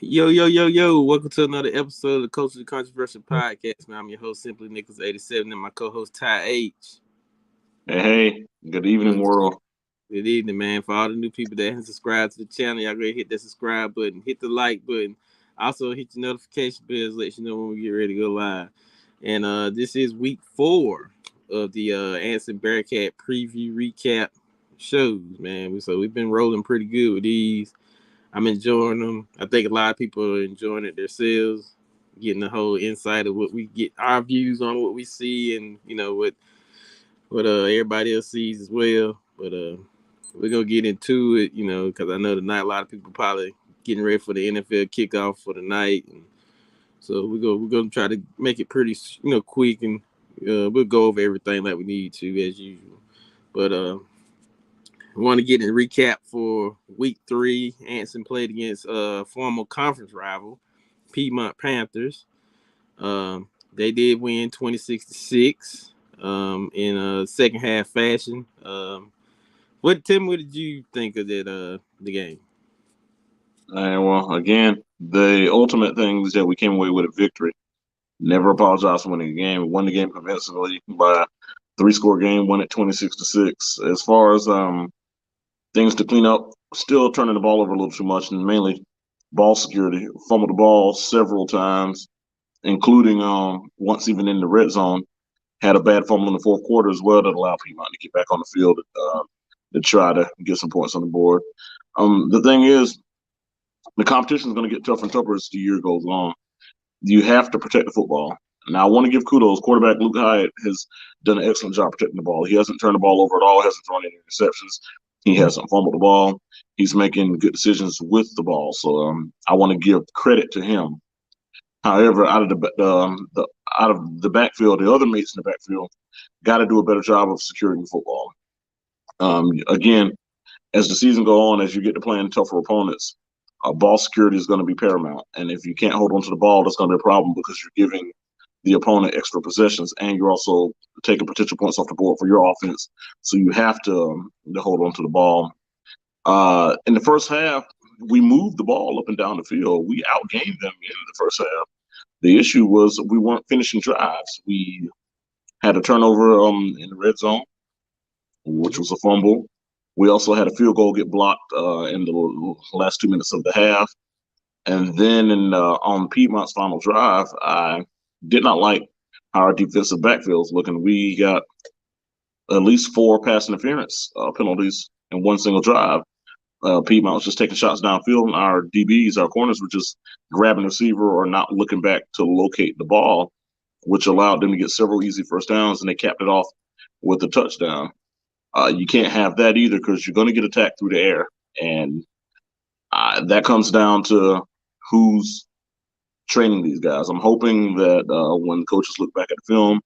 Yo, yo, yo, yo. Welcome to another episode of the Coach of the Controversial Podcast, man. I'm your host, Simply Nicholas87, and my co-host, Ty H. Hey, good evening, Good world. evening, man. For all the new people that haven't subscribed to the channel, y'all go hit that subscribe button, hit the like button. Also, hit the notification bells, let you know when we get ready to go live. And this is week 4 of the Anson Bearcat preview recap shows, man. So we've been rolling pretty good with these. I'm enjoying them. I think a lot of people are enjoying it themselves, getting the whole insight of what we get, our views on what we see, and what everybody else sees as well. But we're gonna get into it, because I know tonight a lot of people probably getting ready for the NFL kickoff for the night, and so we're gonna try to make it pretty quick, and we'll go over everything like we need to as usual. But I want to get a recap for week 3. Anson played against former conference rival Piedmont Panthers. They did win 26-6 in a second half fashion. What did you think of the game? And well, again, the ultimate thing is that we came away with a victory. Never apologize for winning a game. We won the game convincingly by a three-score game, won it 26-6. As far as things to clean up, still turning the ball over a little too much, and mainly ball security. Fumbled the ball several times, including once even in the red zone. Had a bad fumble in the fourth quarter as well that allowed Piedmont to get back on the field to try to get some points on the board. The thing is, the competition is going to get tougher and tougher as the year goes on. You have to protect the football. Now, I want to give kudos. Quarterback Luke Hyatt has done an excellent job protecting the ball. He hasn't turned the ball over at all, hasn't thrown any interceptions. He hasn't fumbled the ball. He's making good decisions with the ball. So I want to give credit to him. However, out of the backfield, the other mates in the backfield got to do a better job of securing the football. Again, as the season go on, as you get to playing tougher opponents, ball security is going to be paramount. And if you can't hold on to the ball, that's going to be a problem because you're giving the opponent extra possessions and you're also taking potential points off the board for your offense. So you have to hold on to the ball. In the first half, we moved the ball up and down the field. We outgained them in the first half. The issue was we weren't finishing drives. We had a turnover in the red zone, which was a fumble. We also had a field goal get blocked in the last 2 minutes of the half. And then on Piedmont's final drive, I did not like how our defensive backfield was looking. We got at least 4 pass interference penalties in one single drive. Piedmont was just taking shots downfield, and our DBs, our corners, were just grabbing the receiver or not looking back to locate the ball, which allowed them to get several easy first downs, and they capped it off with a touchdown. You can't have that either because you're going to get attacked through the air, and that comes down to who's training these guys. I'm hoping that when coaches look back at the film,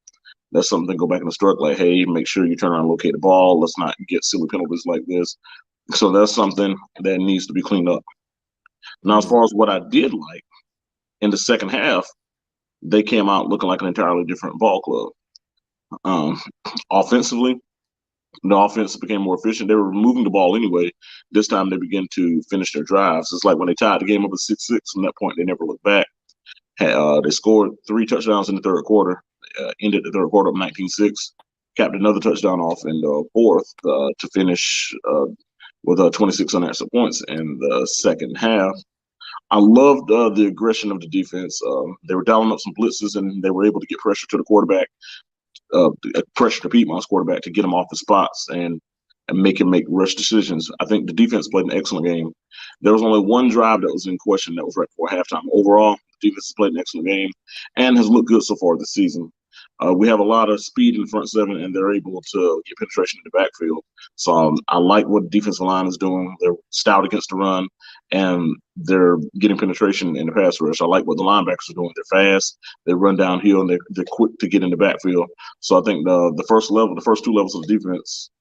that's something they go back and instruct, like, hey, make sure you turn around and locate the ball. Let's not get silly penalties like this. So that's something that needs to be cleaned up. Now, as far as what I did like, in the second half, they came out looking like an entirely different ball club. Offensively, the offense became more efficient. They were moving the ball anyway. This time they began to finish their drives. It's like when they tied the game up at 6-6, from that point, they never looked back. They scored 3 touchdowns in the third quarter, ended the third quarter up 19-6, capped another touchdown off in the fourth to finish with 26 unanswered points in the second half. I loved the aggression of the defense. They were dialing up some blitzes, and they were able to get pressure to the quarterback, pressure to Piedmont's quarterback to get him off the spots and make him make rush decisions. I think the defense played an excellent game. There was only one drive that was in question that was right before halftime. Overall, the defense has played an excellent game and has looked good so far this season. We have a lot of speed in the front seven, and they're able to get penetration in the backfield. So I like what the defensive line is doing. They're stout against the run, and they're getting penetration in the pass rush. I like what the linebackers are doing. They're fast, they run downhill, and they're quick to get in the backfield. So I think the first 2 levels of the defense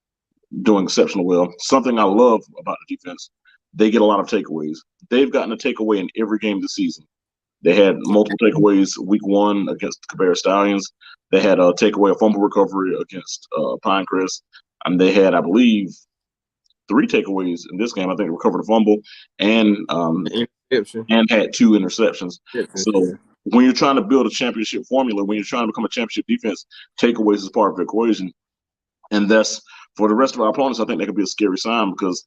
doing exceptionally well. Something I love about the defense, they get a lot of takeaways. They've gotten a takeaway in every game this season. They had multiple takeaways week 1 against the Cabarrus Stallions. They had a takeaway, a fumble recovery against Pinecrest. And they had, I believe, 3 takeaways in this game. I think they recovered a fumble and Exception. and had 2 interceptions. Exception, So yeah. when you're trying to build a championship formula, when you're trying to become a championship defense, takeaways is part of the equation. And that's for the rest of our opponents, I think that could be a scary sign because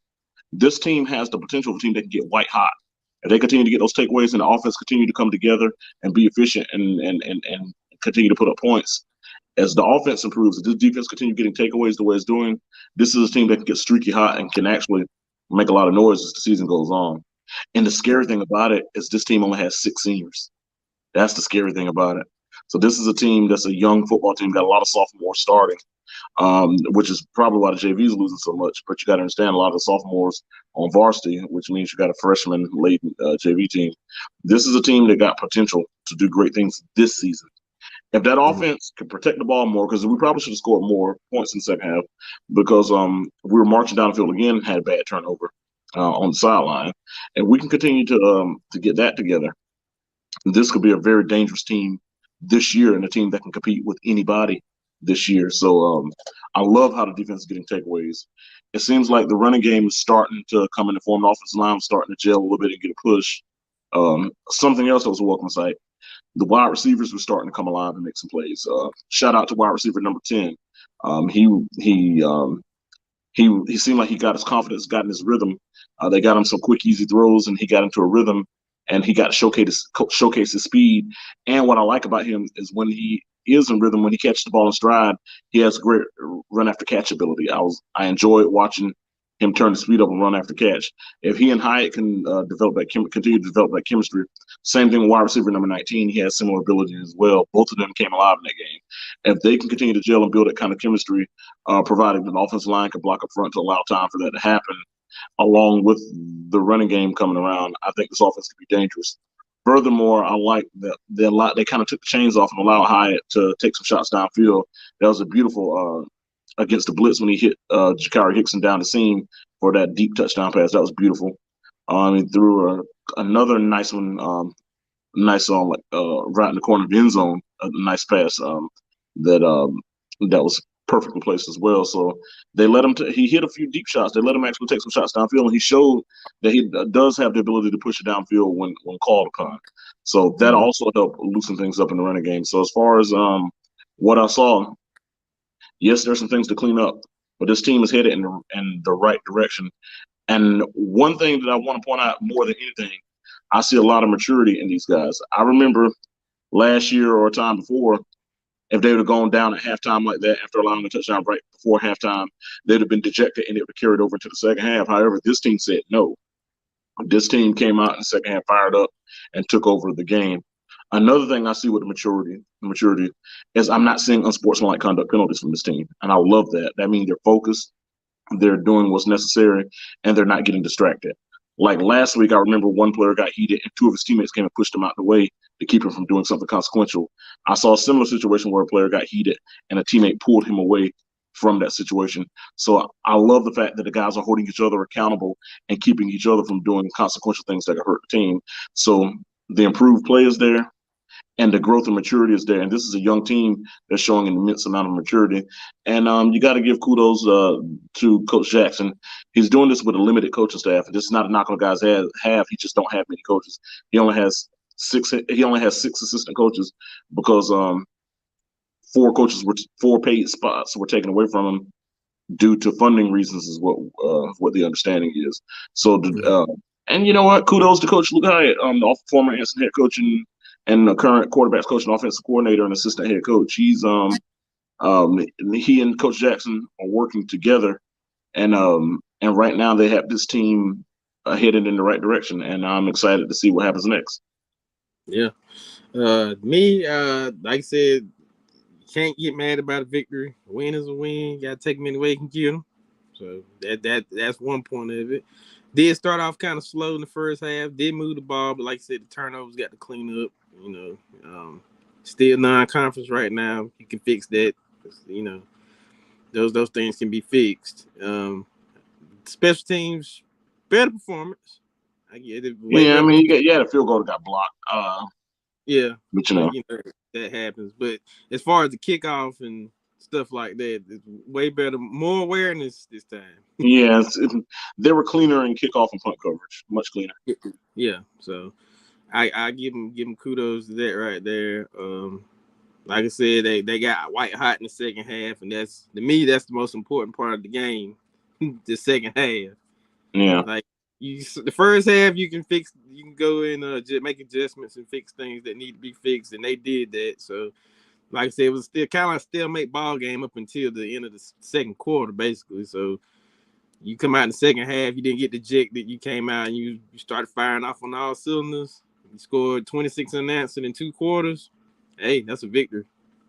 this team has the potential of a team that can get white hot. If they continue to get those takeaways and the offense continue to come together and be efficient and continue to put up points, as the offense improves, if this defense continue getting takeaways the way it's doing, this is a team that can get streaky hot and can actually make a lot of noise as the season goes on. And the scary thing about it is this team only has 6 seniors. That's the scary thing about it. So this is a team that's a young football team, got a lot of sophomores starting, which is probably why the JV is losing so much. But you got to understand a lot of the sophomores on varsity, which means you got a freshman laden JV team. This is a team that got potential to do great things this season. If that offense can protect the ball more, because we probably should have scored more points in the second half, because we were marching down the field again and had a bad turnover on the sideline, and we can continue to get that together. This could be a very dangerous team this year and a team that can compete with anybody this year. So I love how the defense is getting takeaways. It seems like the running game is starting to come into form. The offensive line is starting to gel a little bit and get a push. Something else that was a welcome sight. The wide receivers were starting to come alive and make some plays. Shout out to wide receiver number 10. He seemed like he got his confidence, got in his rhythm. They got him some quick, easy throws, and he got into a rhythm, and he got to showcase his speed. And what I like about him is when he is in rhythm, when he catches the ball in stride, he has great run after catch ability. I enjoyed watching him turn the speed up and run after catch. If he and Hyatt can continue to develop that chemistry, same thing with wide receiver number 19. He has similar abilities as well. Both of them came alive in that game. If they can continue to gel and build that kind of chemistry, provided an offensive line can block up front to allow time for that to happen, along with the running game coming around, I think this offense could be dangerous. Furthermore, I like that they kind of took the chains off and allowed Hyatt to take some shots downfield. That was a beautiful against the blitz when he hit Jakari Hickson down the seam for that deep touchdown pass. That was beautiful. He threw another nice one, nice on right in the corner of the end zone, a nice pass that was perfectly placed as well. So they let him. He hit a few deep shots. They let him actually take some shots downfield, and he showed that he does have the ability to push it downfield when called upon. So that also helped loosen things up in the running game. So as far as what I saw, yes, there's some things to clean up, but this team is headed in the right direction. And one thing that I want to point out more than anything, I see a lot of maturity in these guys. I remember last year or a time before, if they would have gone down at halftime like that after allowing a touchdown right before halftime, they'd have been dejected and it would have carried over to the second half. However, this team said no. This team came out in the second half, fired up, and took over the game. Another thing I see with the maturity is I'm not seeing unsportsmanlike conduct penalties from this team, and I love that. That means they're focused, they're doing what's necessary, and they're not getting distracted. Like last week, I remember one player got heated, and 2 of his teammates came and pushed him out the way to keep him from doing something consequential. I saw a similar situation where a player got heated, and a teammate pulled him away from that situation. So I love the fact that the guys are holding each other accountable and keeping each other from doing consequential things that could hurt the team. So the improved play is there, and the growth and maturity is there. And this is a young team that's showing an immense amount of maturity. And you got to give kudos to Coach Jackson. He's doing this with a limited coaching staff. And this is not a knock on the guys have. He just don't have many coaches. He only has 6 assistant coaches because 4 paid spots were taken away from him due to funding reasons is what the understanding is. So and you know what? Kudos to Coach Luke Hyatt, the former assistant head coach and the current quarterbacks coach and offensive coordinator and assistant head coach. He and Coach Jackson are working together, and right now they have this team headed in the right direction, and I'm excited to see what happens next. Yeah, like I said, can't get mad about a victory. A win is a win. You gotta take them any way you can get them. So that's one point of it. Did start off kind of slow in the first half. Did move the ball, but like I said, the turnovers got to clean up. Still non-conference right now. You can fix that. Those things can be fixed. Special teams, better performance. I get it. I mean, you had a field goal that got blocked. Yeah, but that happens. But as far as the kickoff and stuff like that. It's way better, more awareness this time. Yeah, they were cleaner in kickoff and punt coverage, much cleaner. Yeah, so I give them kudos to that right there. Like I said, they got white hot in the second half, and that's to me that's the most important part of the game, the second half. Yeah, Like the first half you can go in make adjustments and fix things that need to be fixed, and they did that. So like I said, it was still kind of like a stalemate ball game up until the end of the second quarter, basically. So you come out in the second half, you didn't get dejected. You came out and you started firing off on all cylinders. You scored 26 unanswered in 2 quarters. Hey, that's a victory.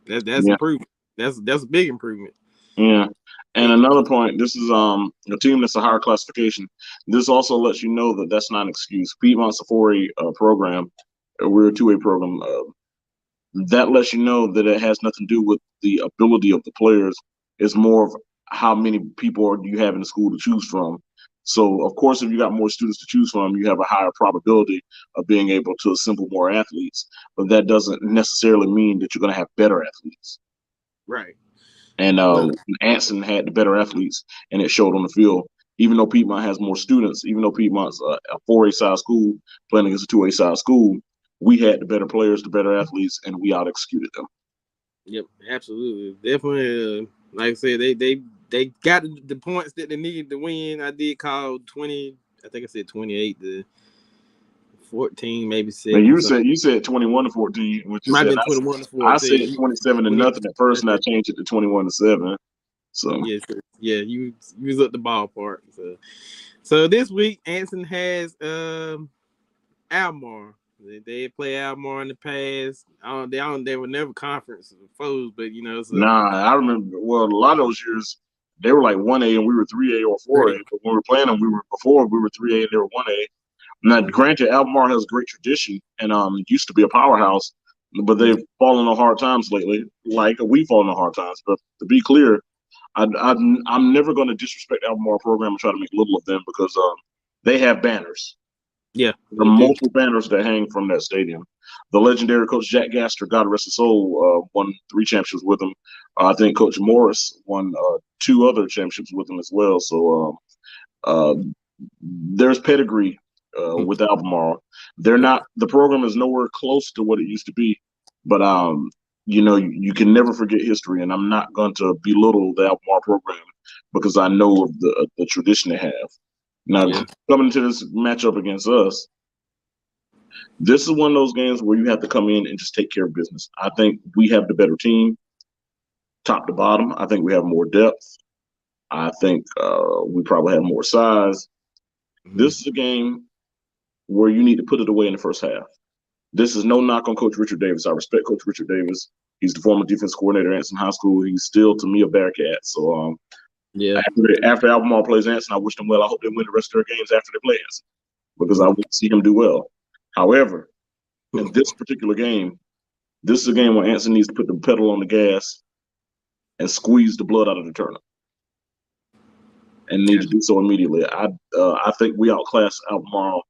That's improvement. That's a big improvement. Yeah. And another point, this is a team that's a higher classification. This also lets you know that that's not an excuse. Piedmont's a 4A program. We're a 2A program. That lets you know that it has nothing to do with the ability of the players. It's more of how many people do you have in the school to choose from. So, of course, if you got more students to choose from, you have a higher probability of being able to assemble more athletes. But that doesn't necessarily mean that you're going to have better athletes. Right. And Anson had the better athletes, and it showed on the field. Even though Piedmont has more students, even though Piedmont's a 4A size school playing against a 2A size school, we had the better players, the better athletes, and we out executed them. Yep, absolutely, definitely. Like I said, they got the points that they needed to win. I did call 20. I think I said 28 to 14, maybe 7. You said 21 to 14, which is might have been 21 to 14. I said 27 to nothing at first, and I changed it to 21 to 7. So you was at the ballpark. So this week Anson has Almar. They play Almar in the past. They were never conference foes, but So. Nah, I remember. Well, a lot of those years they were like 1A and we were 3A or 4A. Right. But when we were playing them, we were 3A and they were 1A. Now, granted, Albemarle has a great tradition and used to be a powerhouse, but they've fallen on hard times lately. Like we've fallen on hard times. But to be clear, I'm never going to disrespect Albemarle program and try to make little of them because they have banners. Yeah, there are multiple banners that hang from that stadium. The legendary Coach Jack Gaster, God rest his soul, won 3 championships with him. I think Coach Morris won 2 other championships with him as well. So there's pedigree with Albemarle. The program is nowhere close to what it used to be, but you can never forget history, and I'm not going to belittle the Albemarle program because I know of the tradition they have. Now, coming into this matchup against us, this is one of those games where you have to come in and just take care of business. I think we have the better team, top to bottom. I think we have more depth. I think we probably have more size. Mm-hmm. This is a game where you need to put it away in the first half. This is no knock on Coach Richard Davis. I respect Coach Richard Davis. He's the former defense coordinator at Anson High School. He's still, to me, a Bearcat. So, after Albemarle plays Anson, I wish them well. I hope they win the rest of their games after they play Anson because I want to see him do well. However, in this particular game, this is a game where Anson needs to put the pedal on the gas and squeeze the blood out of the turnip, and need to do so immediately. I think we outclass Albemarle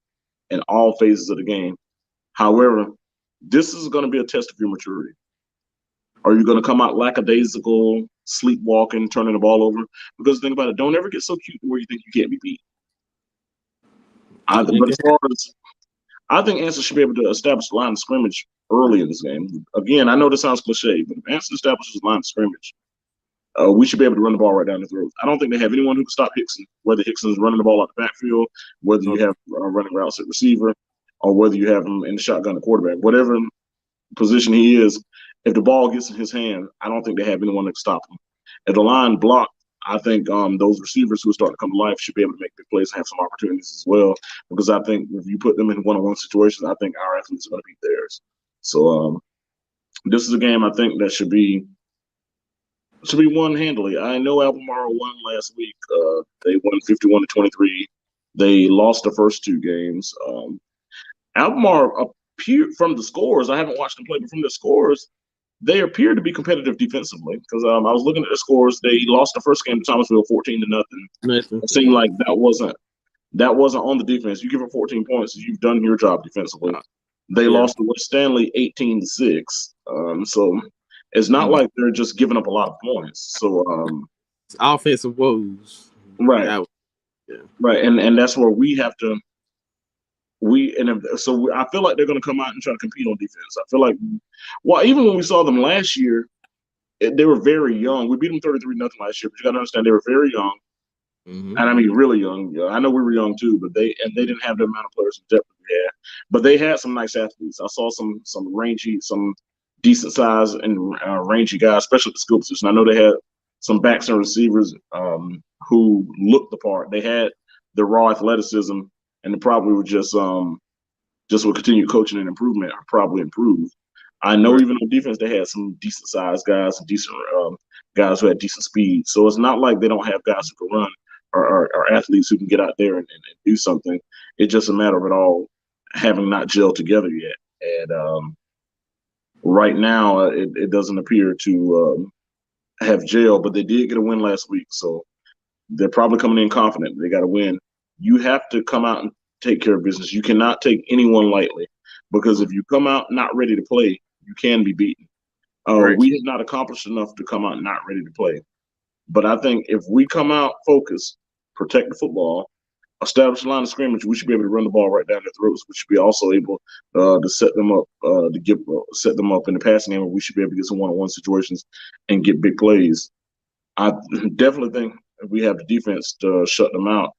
in all phases of the game. However, this is going to be a test of your maturity. Are you going to come out lackadaisical, sleepwalking, turning the ball over? Because think about it, don't ever get so cute where you think you can't be beat. But as far as I think Anson should be able to establish the line of scrimmage early in this game. Again, I know this sounds cliche, but if Anson establishes the line of scrimmage, we should be able to run the ball right down the throat. I don't think they have anyone who can stop Hickson, whether Hickson is running the ball out the backfield, whether you have running routes at receiver, or whether you have him in the shotgun at quarterback. Whatever position he is, if the ball gets in his hand, I don't think they have anyone that can stop him. If the line blocked, I think those receivers who are starting to come to life should be able to make big plays and have some opportunities as well. Because I think if you put them in one-on-one situations, I think our athletes are going to beat theirs. So this is a game I think that should be won handily. I know Albemarle won last week. They won 51-23. They lost the first 2 games. Albemarle appeared from the scores. I haven't watched them play, but from the scores, they appear to be competitive defensively. Because I was looking at the scores. They lost the first game to Thomasville 14-0. It seemed like that wasn't on the defense. You give them 14 points, you've done your job defensively. They lost to West Stanley 18-6. So It's not like they're just giving up a lot of points. So it's offensive woes. Right. Yeah. Right. And that's where we have to I feel like they're going to come out and try to compete on defense. I feel like, well, even when we saw them last year, they were very young. We beat them 33-0 last year, but you got to understand they were very young. Mm-hmm. And I mean, really young. I know we were young too, but they didn't have the amount of players in depth that we had. But they had some nice athletes. I saw some rangy, some decent size and rangy guys, especially at the skill position. I know they had some backs and receivers who looked the part. They had the raw athleticism, and they probably were just with continued coaching and improvement, probably improved. I know even on defense they had some decent sized guys and decent guys who had decent speed. So it's not like they don't have guys who can run or athletes who can get out there and do something. It's just a matter of it all having not gelled together yet. And right now, it doesn't appear to have gelled, but they did get a win last week. So they're probably coming in confident. They got to win. You have to come out and take care of business. You cannot take anyone lightly because if you come out not ready to play, you can be beaten. We have not accomplished enough to come out not ready to play. But I think if we come out focused, protect the football, establish a line of scrimmage, we should be able to run the ball right down their throats. We should be also able to set them up, set them up in the passing game. We should be able to get some one-on-one situations and get big plays. I definitely think if we have the defense to shut them out,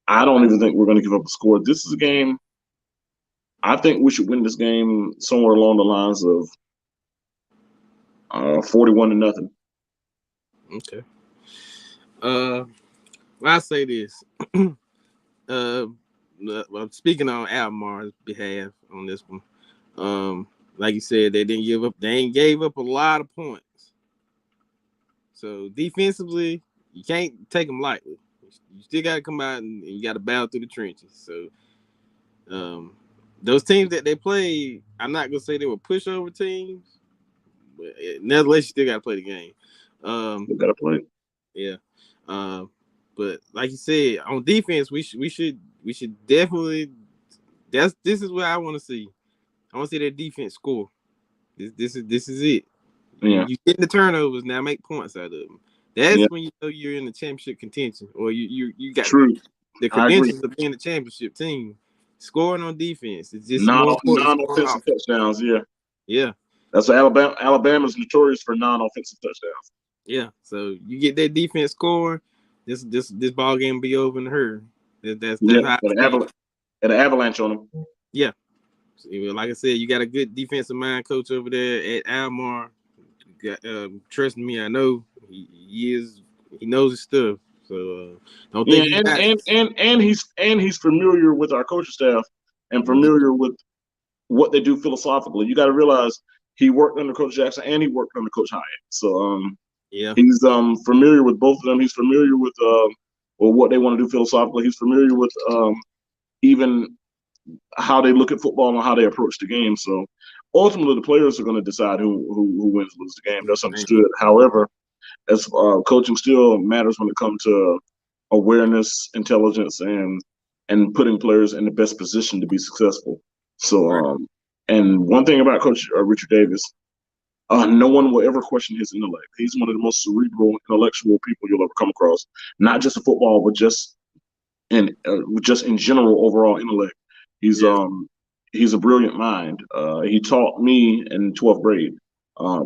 I don't even think we're going to give up a score. This is a game. I think we should win this game somewhere along the lines of 41-0. Okay. Well, I say this. Well, speaking on Almar's behalf on this one, like you said, they didn't give up. They ain't gave up a lot of points. So defensively, you can't take them lightly. You still got to come out and you got to battle through the trenches. So, those teams that they played, I'm not gonna say they were pushover teams, but nevertheless, you still got to play the game. You got to play. Yeah. But like you said, on defense, we should definitely. This is what I want to see. I want to see that defense score. This is it. Yeah. You get the turnovers now, make points out of them. That's when you know you're in the championship contention, or you got the credentials of being a championship team. Scoring on defense is just more important. Non-offensive touchdowns. Yeah. That's what Alabama's notorious for non-offensive touchdowns. Yeah. So you get that defense score, this ball game be over in a hurry. That's how an avalanche on them. Yeah. So, like I said, you got a good defensive mind coach over there at Almar. Trust me, I know he knows his stuff. So don't think he's familiar with our coaching staff and familiar with what they do philosophically. You got to realize he worked under Coach Jackson and he worked under Coach Hyatt. So he's familiar with both of them. He's familiar with what they want to do philosophically. He's familiar with even how they look at football and how they approach the game. So ultimately, the players are going to decide who wins or loses the game. That's understood. However, as coaching still matters when it comes to awareness, intelligence, and putting players in the best position to be successful. So, and one thing about Coach Richard Davis, no one will ever question his intellect. He's one of the most cerebral, intellectual people you'll ever come across. Not just in football, but just in general overall intellect. He's a brilliant mind. He taught me in 12th grade.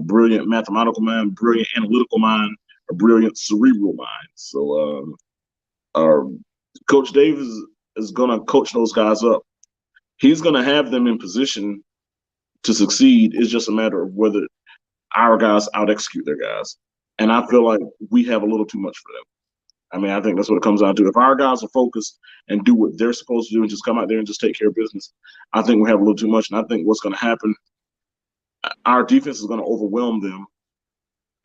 Brilliant mathematical mind, brilliant analytical mind, a brilliant cerebral mind. So Coach Davis is going to coach those guys up. He's going to have them in position to succeed. It's just a matter of whether our guys out-execute their guys. And I feel like we have a little too much for them. I mean, I think that's what it comes down to. If our guys are focused and do what they're supposed to do and just come out there and just take care of business, I think we have a little too much. And I think what's going to happen, our defense is going to overwhelm them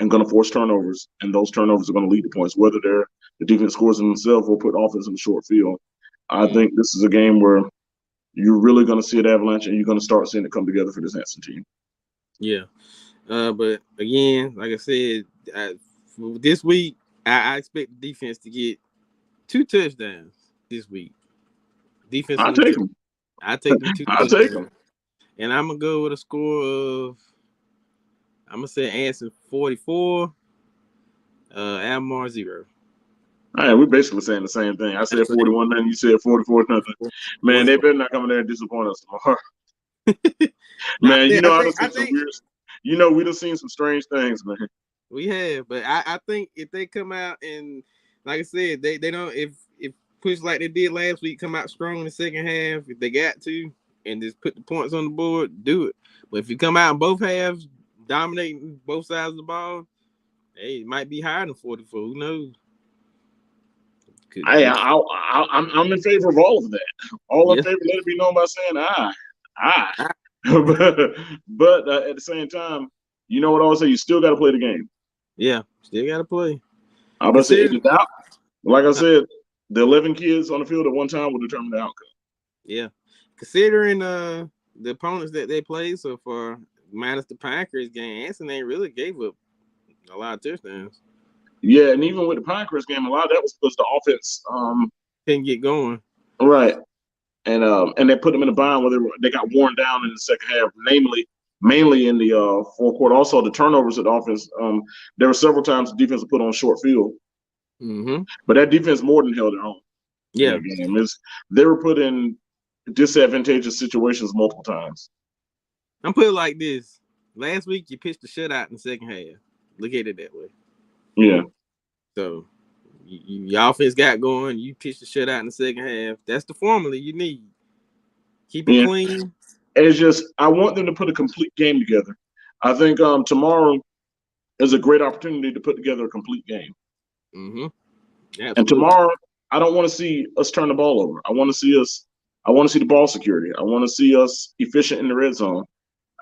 and going to force turnovers, and those turnovers are going to lead to points, whether the defense scores in themselves or put offense in the short field. I think this is a game where you're really going to see an avalanche, and you're going to start seeing it come together for this Hanson team. Yeah. But again, like I said, for this week, I expect the defense to get 2 touchdowns this week. Defense. I take them. I take them 2 touchdowns. I take them. And I'm going to go with a score of, I'm gonna say Anson 44, Almar 0. All right, we're basically saying the same thing. I said 41 nothing, you said 44 nothing. Man, they better not come in there and disappoint us tomorrow. Man, I done seen some weird. We done seen some strange things, man. We have, but I think if they come out and, like I said, they don't if push like they did last week, come out strong in the second half if they got to, and just put the points on the board, do it. But if you come out in both halves, dominating both sides of the ball, hey, it might be higher than 44. Who knows? I'm in favor of all of that. All in favor, let it be known by saying but at the same time, you know what I always say, you still got to play the game. Yeah, still got to play. I'm about to say, like I said, the 11 kids on the field at one time will determine the outcome. Yeah, considering the opponents that they played so far, minus the Packers game, Anson ain't really gave up a lot of touchdowns. Yeah, and even with the Packers game, a lot of that was because the offense couldn't get going. Right. And they put them in a bind where they got worn down in the second half, mainly in the fourth quarter. Also, the turnovers at the offense. There were several times the defense was put on short field, but that defense more than held their own. Yeah, they were put in disadvantageous situations multiple times. I'm put it like this: last week you pitched a shutout in the second half. Look at it that way. Yeah. So your offense got going. You pitched the shutout in the second half. That's the formula you need. Keep it clean. It's just I want them to put a complete game together. I think tomorrow is a great opportunity to put together a complete game. Absolutely. And tomorrow, I don't want to see us turn the ball over. I want to see the ball security. I want to see us efficient in the red zone.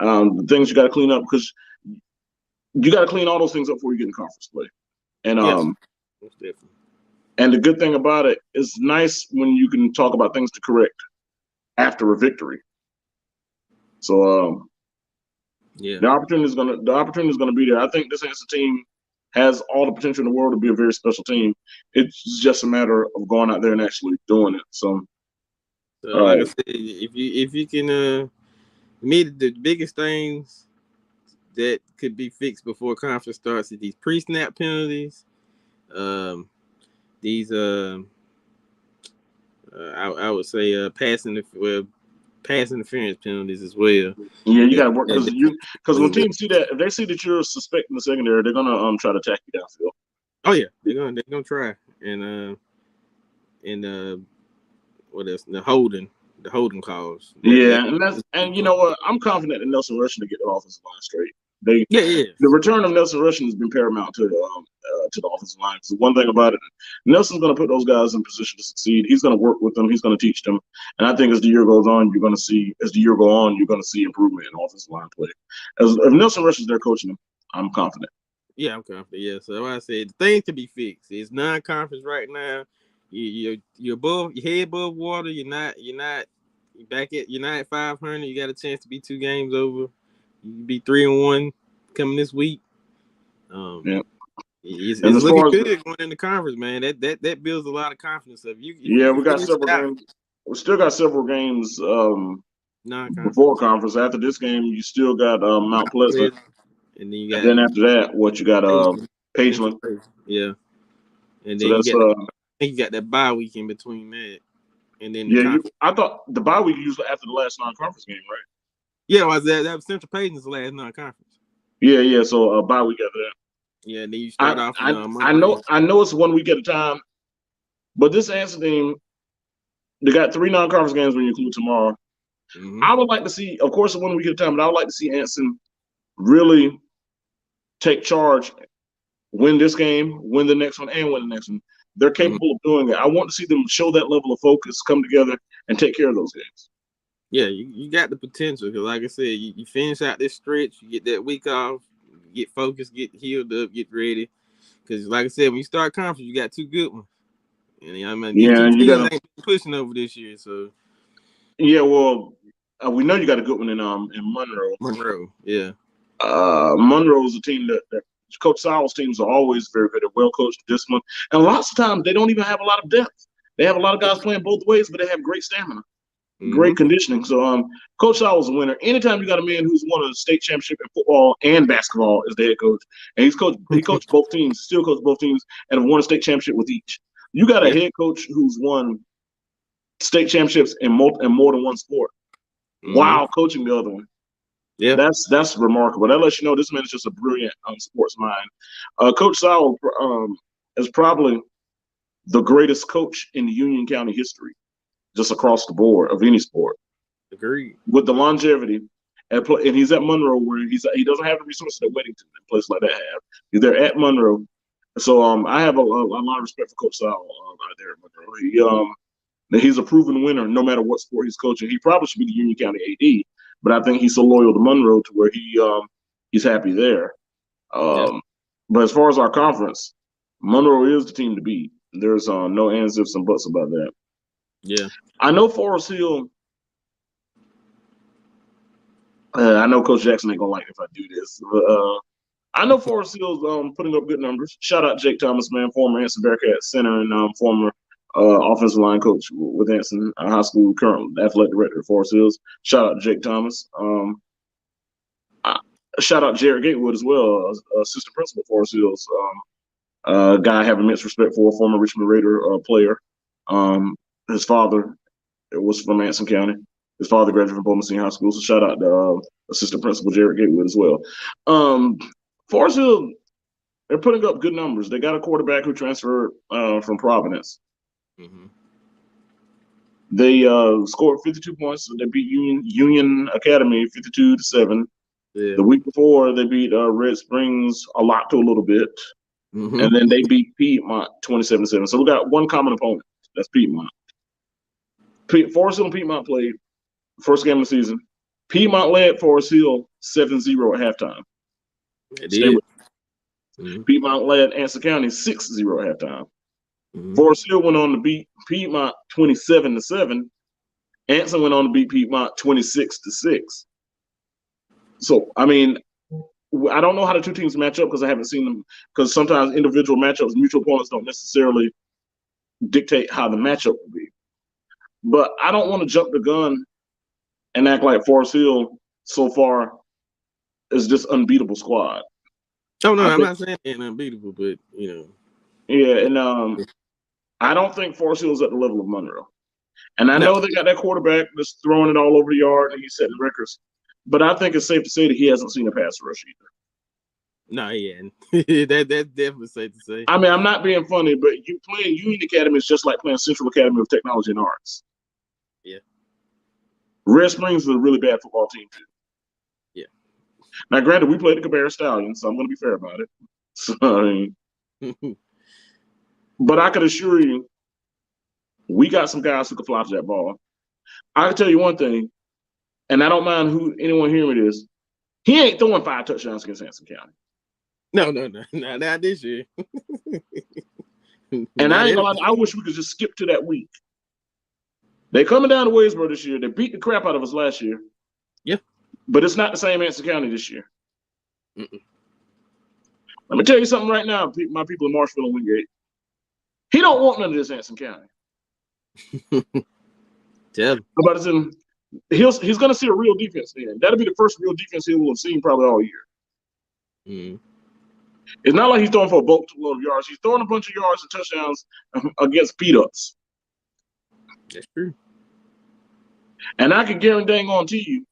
The things you got to clean up, because you got to clean all those things up before you get in conference play. And most definitely. And the good thing about it is nice when you can talk about things to correct after a victory. So the opportunity is gonna be there. I think this Anson team has all the potential in the world to be a very special team. It's just a matter of going out there and actually doing it. So like I said, if you can meet the biggest things that could be fixed before conference starts is these pre-snap penalties. These I would say pass interference penalties as well. Yeah, you got to work because when teams see that, if they see that you're suspecting the secondary, they're gonna try to attack you downfield. Oh yeah, they're gonna try and what else? The holding calls. And you know what? I'm confident that Nelson Rushing to get the offensive line straight. The return of Nelson Rushing has been paramount to the offensive line. Because one thing about it, Nelson's going to put those guys in position to succeed. He's going to work with them. He's going to teach them. And I think as the year goes on, you're going to see improvement in offensive line play. If Nelson Rushing is there coaching them, I'm confident. Yeah, I'm confident. Yeah, so like I said, the things can be fixed. It's non-conference right now. You're above, your head above water. You're not at 500. You got a chance to be 2 games over. You can be 3-1 coming this week. It's looking good going in the conference, man. That builds a lot of confidence of you. We got several games. We still got several games before conference. After this game, you still got Mount Pleasant, and then after that, you got Pageland. Yeah, and then you got that bye week in between that, and then I thought the bye week usually after the last non-conference game, right? Yeah, that was Central Pageland's last non-conference. Yeah. So bye week after that. Yeah, then you start off. I know it's 1 week at a time, but this Anson team, they got 3 non-conference games when you include tomorrow. I would like to see, of course, it's 1 week at a time, but I would like to see Anson really take charge, win this game, win the next one, and win the next one. They're capable of doing it. I want to see them show that level of focus, come together, and take care of those games. Yeah, you got the potential because, like I said, you finish out this stretch, you get that week off, get focused, get healed up, get ready. Because, like I said, when you start conference, you got 2 good ones. And you got pushing over this year. So, well, we know you got a good one in Monroe. Monroe, yeah. Monroe is a team that Coach Sowell's teams are always very good, well coached, disciplined, and lots of times they don't even have a lot of depth. They have a lot of guys playing both ways, but they have great stamina. great conditioning. So Coach Shaw was a winner. Anytime you got a man who's won a state championship in football and basketball as the head coach, and he coached both teams, still coached both teams, and have won a state championship with each. You got a head coach who's won state championships in more than one sport while coaching the other one. Yeah, that's remarkable. That lets you know this man is just a brilliant sports mind. Coach Sowell is probably the greatest coach in Union County history, just across the board of any sport. Agreed. With the longevity, and he's at Monroe, where he doesn't have the resources that Weddington and places like that have. He's there at Monroe, so I have a lot of respect for Coach Sowell out there at Monroe. He's a proven winner no matter what sport he's coaching. He probably should be the Union County AD, but I think he's so loyal to Monroe to where he's happy there. But as far as our conference, Monroe is the team to beat. There's no ands, ifs, and buts about that. Yeah. I know Forest Hill. I know Coach Jackson ain't gonna like if I do this, but I know Forest Hill's putting up good numbers. Shout out Jake Thomas, man, former Anson Bearcat center and former offensive line coach with Anson High School, current athletic director at Forest Hills. Shout out Jake Thomas. Shout out Jared Gatewood as well, assistant principal at Forest Hills. Guy I have immense respect for, former Richmond Raider player. His father was from Anson County. His father graduated from Bowman Senior High School, so shout out to assistant principal Jared Gatewood as well. Forest Hill, they're putting up good numbers. They got a quarterback who transferred from Providence. They scored 52 points. So they beat Union Academy 52-7. Yeah. The week before, they beat Red Springs a lot to a little bit. And then they beat Piedmont 27-7. So we got one common opponent. That's Piedmont. Forest Hill and Piedmont played first game of the season. Piedmont led Forest Hill 7-0 at halftime. It did. Piedmont led Anson County 6-0 at halftime. Forest Hill went on to beat Piedmont 27-7. Anson went on to beat Piedmont 26-6. So, I mean, I don't know how the two teams match up because I haven't seen them. Because sometimes individual matchups, mutual opponents don't necessarily dictate how the matchup will be. But I don't want to jump the gun and act like Forest Hill so far is this unbeatable squad. Oh no, I'm not saying they're unbeatable, but you know. Yeah, and I don't think Forest Hill is at the level of Monroe. And I know they got that quarterback that's throwing it all over the yard and he's setting records. But I think it's safe to say that he hasn't seen a pass rush either. No, he hasn't. That's definitely safe to say. I mean, I'm not being funny, but you playing Union Academy is just like playing Central Academy of Technology and Arts. Yeah. Red Springs is a really bad football team, too. Yeah. Now, granted, we played the Cabarrus Stallions, so I'm going to be fair about it. So, I mean, but I can assure you, we got some guys who can fly to that ball. I can tell you one thing, and I don't mind who anyone hearing this. He ain't throwing 5 touchdowns against Anson County. No, not this year. And I ain't gonna lie, I wish we could just skip to that week. They coming down to Waysboro this year. They beat the crap out of us last year. Yeah. But it's not the same Anson County this year. Let me tell you something right now, my people in Marshville and Wingate. He don't want none of this Anson County. Tell him. But he's going to see a real defense then. That'll be the first real defense he will have seen probably all year. It's not like he's throwing for a bulk load of yards. He's throwing a bunch of yards and touchdowns against beat-ups. That's true. And I can guarantee on to you,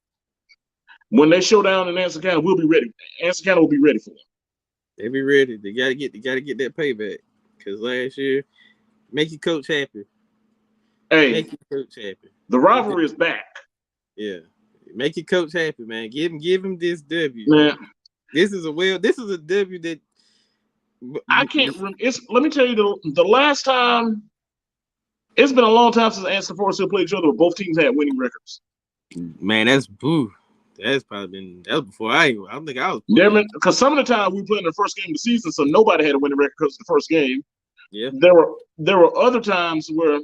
when they show down in Anson County, we'll be ready. Anson County will be ready for them. They'll be ready. They gotta get that payback. Because last year, make your coach happy. Hey, make your coach happy. The rivalry is back. Yeah, make your coach happy, man. Give him this W. Man, this is a W that I can't. Let me tell you the last time. It's been a long time since Anson and Forest Hill played each other, but both teams had winning records. Man, that's boo. That's probably been before I don't think I was. Yeah, because some of the time we played in the first game of the season, so nobody had a winning record because of the first game. Yeah. There were other times where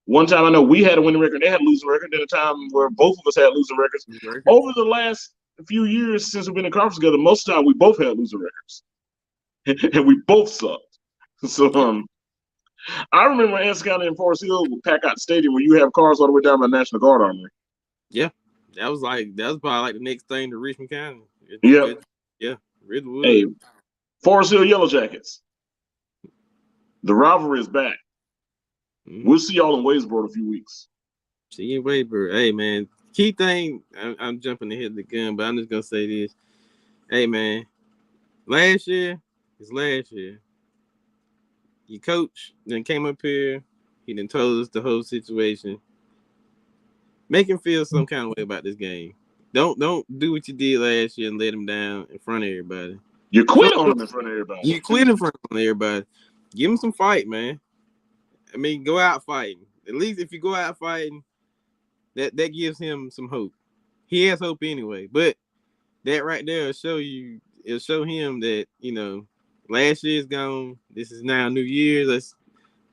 one time I know we had a winning record, they had a losing record. Then a time where both of us had losing records. Over the last few years since we've been in conference together, most of the time we both had losing records, and we both sucked. So I remember Anson County and Forest Hill would pack out the stadium where you have cars all the way down by National Guard Armory. Yeah, that was probably like the next thing to Richmond County. Yep. Yeah, Ridgewood. Hey, Forest Hill Yellow Jackets. The rivalry is back. Mm-hmm. We'll see y'all in Waysboro in a few weeks. See you in Waysboro. Hey, man. Key thing, I'm jumping ahead of the gun, but I'm just going to say this. Hey, man. Last year is last year. Your coach then came up here. He then told us the whole situation. Make him feel some kind of way about this game. Don't do what you did last year and let him down in front of everybody. You quit on him in front of everybody. You quit in front of everybody. Give him some fight, man. I mean, go out fighting. At least if you go out fighting, that gives him some hope. He has hope anyway. But that right there it'll show him that, last year's gone. This is now New Year's. Let's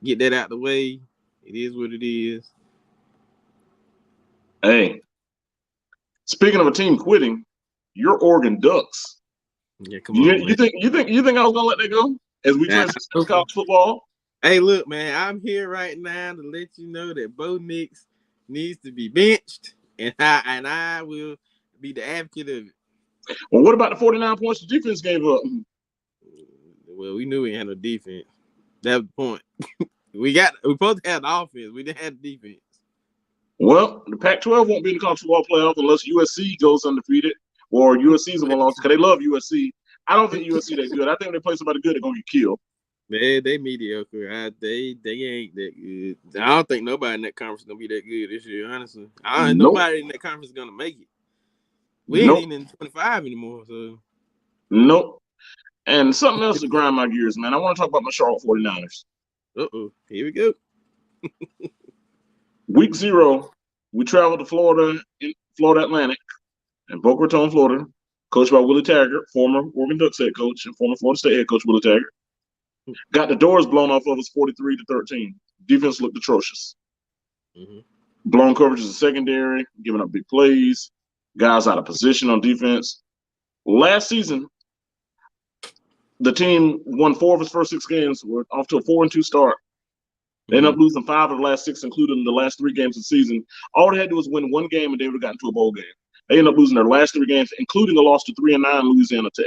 get that out the way. It is what it is. Hey, speaking of a team quitting, your Oregon Ducks. Yeah, come on. You think I was gonna let that go as we transition to college football? Hey, look, man, I'm here right now to let you know that Bo Nix needs to be benched, and I will be the advocate of it. Well, what about the 49 points the defense gave up? Well, we knew we had no defense. That was the point. we supposed to have the offense. We didn't have the defense. Well, the Pac-12 won't be in the college football playoff unless USC goes undefeated or USC's one loss because they love USC. I don't think USC that good. I think if they play somebody good, they're gonna get killed. Man, they mediocre. They ain't that good. I don't think nobody in that conference is gonna be that good this year. Honestly, nobody in that conference is gonna make it. We ain't even in 25 anymore. So nope. And something else to grind my gears, man. I want to talk about my Charlotte 49ers. Here we go. Week 0, we traveled to Florida, in Florida Atlantic, and Boca Raton, Florida, coached by Willie Taggart, former Oregon Ducks head coach and former Florida State head coach Willie Taggart. Got the doors blown off of us 43-13. Defense looked atrocious. Mm-hmm. Blown coverage is a secondary, giving up big plays, guys out of position on defense. Last season, the team won 4 of its first 6 games. We're off to a 4-2 start. They ended up losing 5 of the last 6, including the last 3 games of the season. All they had to do was win 1 game, and they would have gotten to a bowl game. They ended up losing their last 3 games, including a loss to 3-9 Louisiana Tech.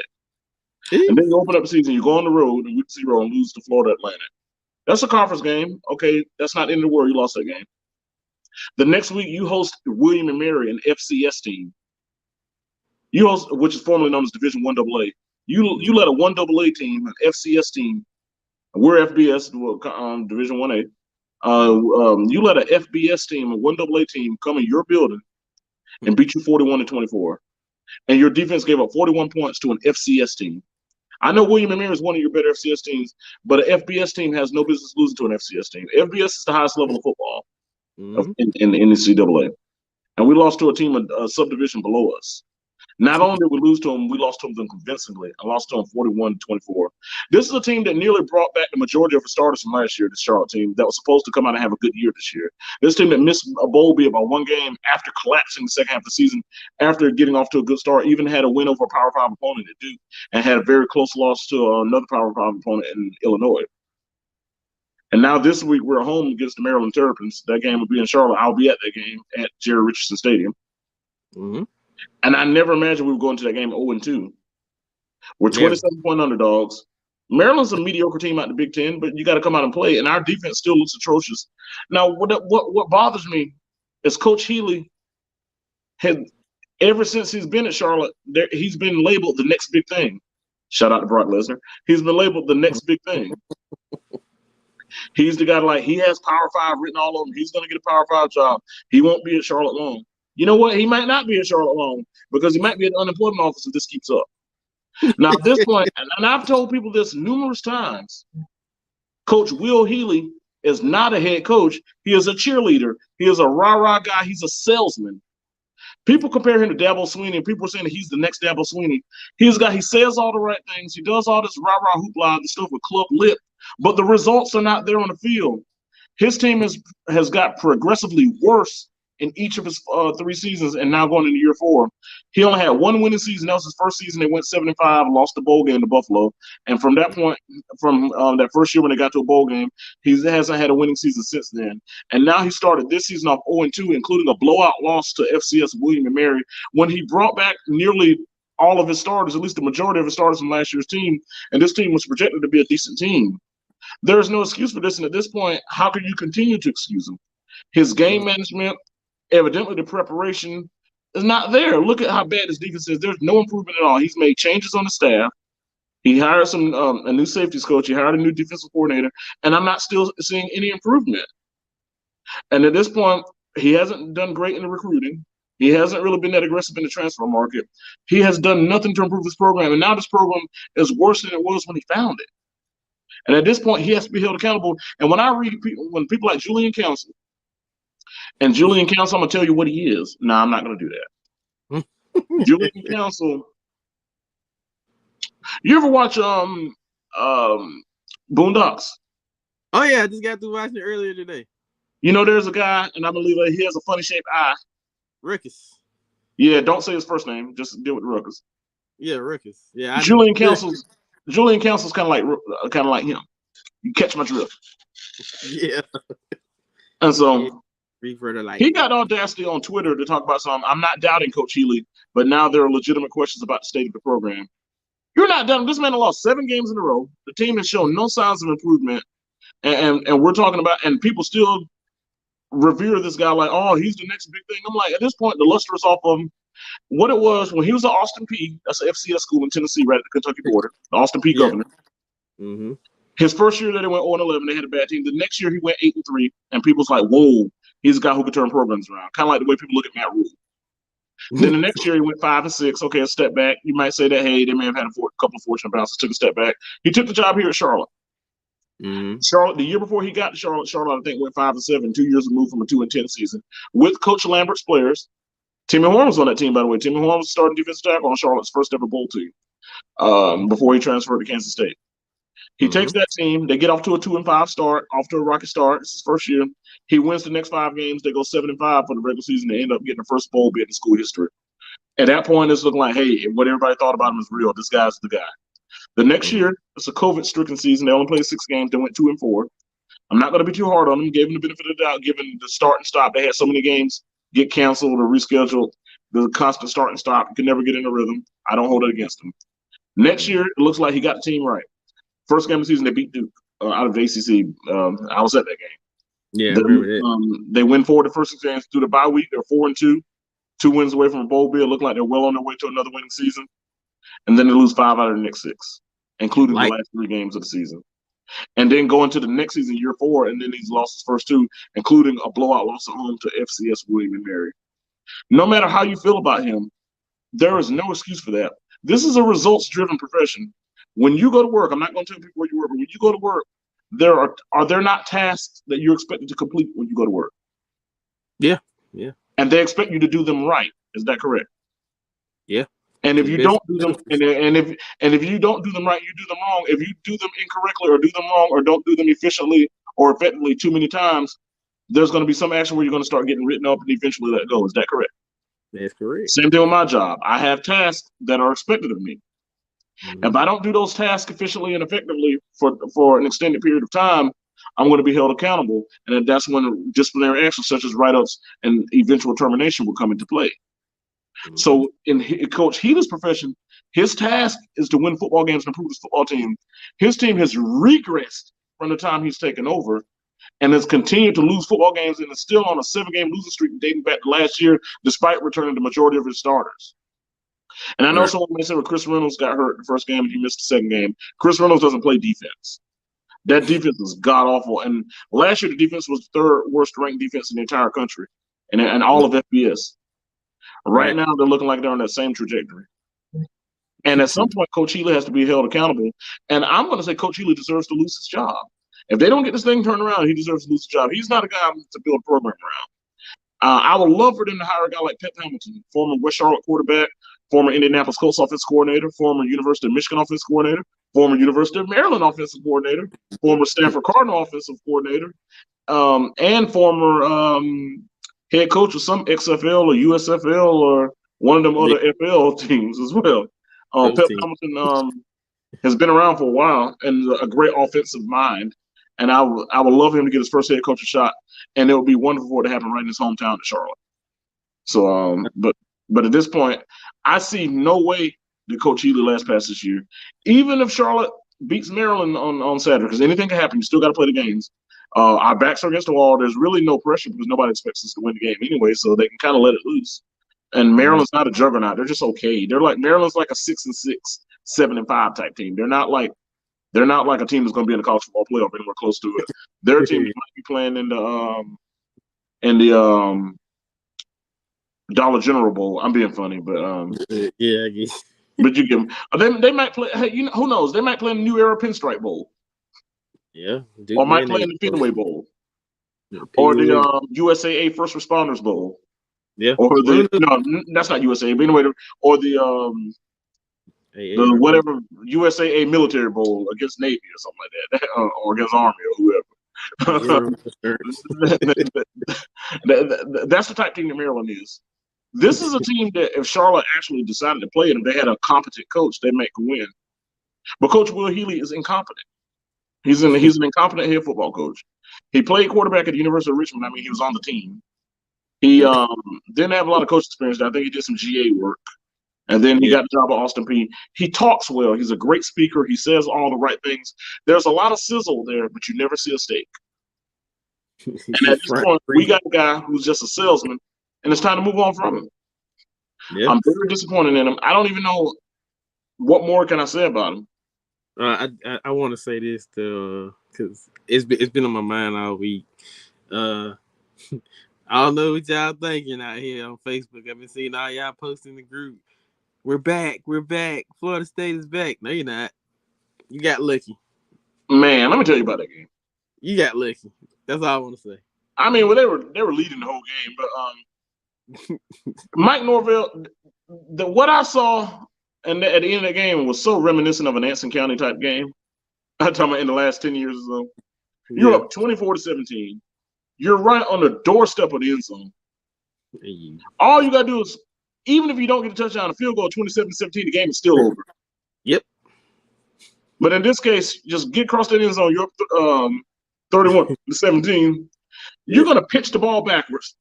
And then you open up the season, you go on the road in week 0 and lose to Florida Atlantic. That's a conference game. Okay, that's not the end of the world. You lost that game. The next week, you host William and Mary, an FCS team. You host, which is formerly known as Division 1AA. You let a 1AA team, an FCS team, we're FBS, Division 1A. You let an FBS team, a 1AA team, come in your building and beat you 41-24. And your defense gave up 41 points to an FCS team. I know William and Mary is one of your better FCS teams, but an FBS team has no business losing to an FCS team. FBS is the highest level of football in the NCAA. And we lost to a team a subdivision below us. Not only did we lose to them, we lost to them convincingly. I lost to them 41-24. This is a team that nearly brought back the majority of the starters from last year, the Charlotte team, that was supposed to come out and have a good year this year. This team that missed a bowl bid by 1 game after collapsing the second half of the season, after getting off to a good start, even had a win over a Power 5 opponent at Duke, and had a very close loss to another Power 5 opponent in Illinois. And now this week, we're at home against the Maryland Terrapins. That game will be in Charlotte. I'll be at that game at Jerry Richardson Stadium. Mm-hmm. And I never imagined we would go into that game 0-2. We're 27-point underdogs. Maryland's a mediocre team out the Big Ten, but you got to come out and play. And our defense still looks atrocious. Now, what bothers me is Coach Healy had, ever since he's been at Charlotte, he's been labeled the next big thing. Shout out to Brock Lesnar. He's been labeled the next big thing. He's the guy he has Power 5 written all over him. He's going to get a Power 5 job. He won't be at Charlotte long. You know what? He might not be at Charlotte long because he might be at the unemployment office if this keeps up. Now, at this point, and I've told people this numerous times, Coach Will Healy is not a head coach. He is a cheerleader. He is a rah-rah guy. He's a salesman. People compare him to Dabo Swinney, and people are saying that he's the next Dabo Swinney. He's a guy, he says all the right things. He does all this rah-rah hoopla, the stuff with club lip, but the results are not there on the field. His team has got progressively worse in each of his 3 seasons, and now going into year 4. He only had one winning season. That was his first season. They went 7-5, lost the bowl game to Buffalo. And from that point, from that first year when they got to a bowl game, he hasn't had a winning season since then. And now he started this season off 0-2, including a blowout loss to FCS William and Mary, when he brought back nearly all of his starters, at least the majority of his starters from last year's team, and this team was projected to be a decent team. There is no excuse for this, and at this point, how can you continue to excuse him? His game management, evidently the preparation, is not there. Look at how bad his defense is. There's no improvement at all. He's made changes on the staff. He hired a new safeties coach. He hired a new defensive coordinator, and I'm not still seeing any improvement. And at this point, he hasn't done great in the recruiting. He hasn't really been that aggressive in the transfer market. He has done nothing to improve this program, and now this program is worse than it was when he found it. And at this point, he has to be held accountable. And when I read when people like Julian Council, and Julian Council, I'm going to tell you what he is. No, I'm not going to do that. Julian Council, you ever watch Boondocks? Oh, yeah, I just got through watching it earlier today. You know, there's a guy, and I believe he has a funny-shaped eye. Ruckus. Yeah, don't say his first name. Just deal with Ruckus. Yeah, Ruckus. Yeah, Julian Council's kind of like him. You catch my drift. Yeah. And so like he got audacity on Twitter to talk about something. I'm not doubting Coach Healy, but now there are legitimate questions about the state of the program. You're not doubting. This man has lost 7 games in a row. The team has shown no signs of improvement, and we're talking about, and people still revere this guy like, oh, he's the next big thing. I'm like, at this point, the luster is off of him. What it was when he was at Austin Peay, that's an FCS school in Tennessee, right at the Kentucky border, the Austin Peay Governor. Mm-hmm. His first year that they went 0-11, they had a bad team. The next year he went 8-3, and people's like, whoa, he's a guy who could turn programs around. Kind of like the way people look at Matt Rhule. Then the next year he went 5-6. Okay, a step back. You might say that, hey, they may have had a couple of fortunate bounces, took a step back. He took the job here at Charlotte. Mm-hmm. Charlotte, the year before he got to Charlotte, I think went 5-7, 2 years removed from a 2-10 season with Coach Lambert's players. Timmy Horn was on that team, by the way. Timmy Horn was starting defensive tackle on Charlotte's first ever bowl team before he transferred to Kansas State. He takes that team. They get off to a 2-5 start, off to a rocky start. It's his first year. He wins the next 5 games. They go 7-5 for the regular season. They end up getting the first bowl bid in school history. At that point, it's looking like, hey, what everybody thought about him is real. This guy's the guy. The next year, it's a COVID-stricken season. They only played 6 games. They went 2-4. I'm not going to be too hard on them. Gave them the benefit of the doubt, given the start and stop. They had so many games get canceled or rescheduled. The constant start and stop. You can never get in a rhythm. I don't hold it against them. Next year, it looks like he got the team right. First game of the season, they beat Duke out of the ACC. I was at that game. Yeah, I remember that. They win 4 of the first 6 games through the bye week. They're 4-2, 2 wins away from a bowl bid. Look like they're well on their way to another winning season. And then they lose 5 out of the next 6, including the last 3 games of the season. And then go into the next season, year 4, and then he's lost his first 2, including a blowout loss at home to FCS William and Mary. No matter how you feel about him, there is no excuse for that. This is a results-driven profession. When you go to work, I'm not going to tell people where you work, but when you go to work, are there not tasks that you're expected to complete when you go to work? Yeah. And they expect you to do them right. Is that correct? Yeah. And if you don't do them, and if you don't do them right, you do them wrong. If you do them incorrectly or do them wrong or don't do them efficiently or effectively too many times, there's going to be some action where you're going to start getting written up and eventually let go. Is that correct? That's correct. Same thing with my job. I have tasks that are expected of me. Mm-hmm. If I don't do those tasks efficiently and effectively for an extended period of time, I'm going to be held accountable. And that's when disciplinary actions such as write-ups and eventual termination will come into play. Mm-hmm. So in Coach Healy's profession, his task is to win football games and improve his football team. His team has regressed from the time he's taken over and has continued to lose football games and is still on a 7-game losing streak dating back to last year, despite returning the majority of his starters. And I know someone may say, well, Chris Reynolds got hurt the first game and he missed the second game. Chris Reynolds doesn't play defense. That defense is god-awful. And last year, the defense was the 3rd worst-ranked defense in the entire country and all of FBS. Right now, they're looking like they're on that same trajectory. And at some point, Coach Healy has to be held accountable. And I'm going to say Coach Healy deserves to lose his job. If they don't get this thing turned around, he deserves to lose his job. He's not a guy to build a program around. I would love for them to hire a guy like Pep Hamilton, former West Charlotte quarterback, former Indianapolis Colts offensive coordinator, former University of Michigan offensive coordinator, former University of Maryland offensive coordinator, former Stanford Cardinal offensive coordinator, and former head coach of some XFL or USFL or one of them other FL teams as well. Pep Hamilton has been around for a while and a great offensive mind. And I would love him to get his first head coaching shot, and it would be wonderful for it to happen right in his hometown in Charlotte. So, but at this point, I see no way that Coach Healy lasts past this year. Even if Charlotte beats Maryland on Saturday, because anything can happen, you still got to play the games. Our backs are against the wall. There's really no pressure because nobody expects us to win the game anyway, so they can kind of let it loose. And Maryland's not a juggernaut; they're just okay. They're like Maryland's like a 6-6, 7-5 type team. They're not like a team that's going to be in the college football playoff anywhere close to it. Their team might be playing in the Dollar General Bowl. I'm being funny, but yeah, I guess. But you give them. They might play. Hey, who knows? They might play in the New Era Pinstripe Bowl. Yeah, or might play in the Fenway Bowl, or the USAA First Responders Bowl. Yeah, or no, that's not USAA. But anyway, or the whatever USAA Military Bowl against Navy or something like that, or against Army or whoever. That's the type of team that Maryland is. This is a team that if Charlotte actually decided to play it, if they had a competent coach, they might win. But Coach Will Healy is incompetent. He's an incompetent head football coach. He played quarterback at the University of Richmond. I mean, he was on the team. He didn't have a lot of coach experience. I think he did some GA work. And then he got the job at Austin Peay. He talks well. He's a great speaker. He says all the right things. There's a lot of sizzle there, but you never see a steak. And at this point, we got a guy who's just a salesman, and it's time to move on from him. Yep. I'm very disappointed in him. I don't even know what more can I say about him. I want to say this because it's been on my mind all week. I don't know what y'all thinking out here on Facebook. I've been seeing all y'all posting in the group. We're back. Florida State is back. No, you're not. You got lucky. Man, let me tell you about that game. You got lucky. That's all I want to say. I mean, well, they were leading the whole game, but Mike Norvell, what I saw and at the end of the game was so reminiscent of an Anson County type game. I'm talking about in the last 10 years or so. You're up 24-17. You're right on the doorstep of the end zone. All you got to do is, even if you don't get a touchdown, a field goal, 27-17, the game is still over. Yep. But in this case, just get across the end zone. You're up 31-17. You're going to pitch the ball backwards.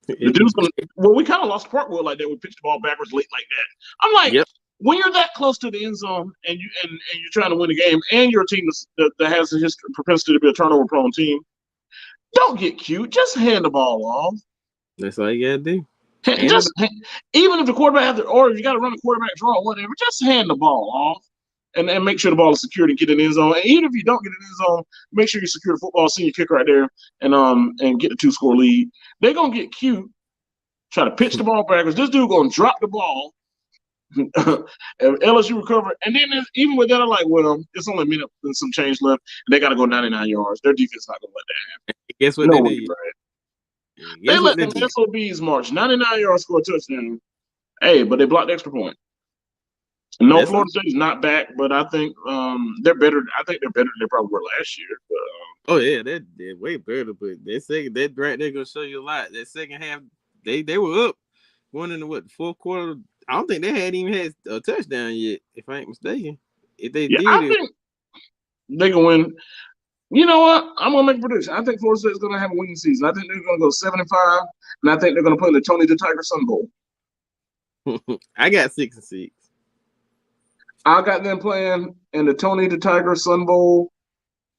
The dude's gonna. Well, we kind of lost Parkwood like that. We pitched the ball backwards late like that. I'm like, when you're that close to the end zone and you're trying to win a game, and you're a team that has a propensity to be a turnover-prone team, don't get cute. Just hand the ball off. That's all you gotta do. Even if the quarterback or if you got to run a quarterback draw or whatever, just hand the ball off and make sure the ball is secured and get in the end zone. And even if you don't get in the end zone, make sure you secure the football, send your kicker right there, and get the 2-score lead. They're gonna get cute, try to pitch the ball backwards. This dude gonna drop the ball. LSU recover, and then even with that, I'm like, well, it's only a minute and some change left, and they got to go 99 yards. Their defense not gonna let that happen. Guess what they did? Right? They let them SOBs march 99 yards, score a touchdown. Hey, but they blocked the extra point. No, Florida State is not back, but I think they're better. I think they're better than they probably were last year. But, oh yeah, they're way better. But that right there gonna show you a lot. That second half, they were up going into the fourth quarter. I don't think they hadn't even had a touchdown yet, if I ain't mistaken. If they did, I think they can win. You know what? I'm gonna make a prediction. I think Florida State is gonna have a winning season. I think they're gonna go 7-5, and I think they're gonna play in the Tony the Tiger Sun Bowl. I got 6-6. I got them playing in the Tony the Tiger Sun Bowl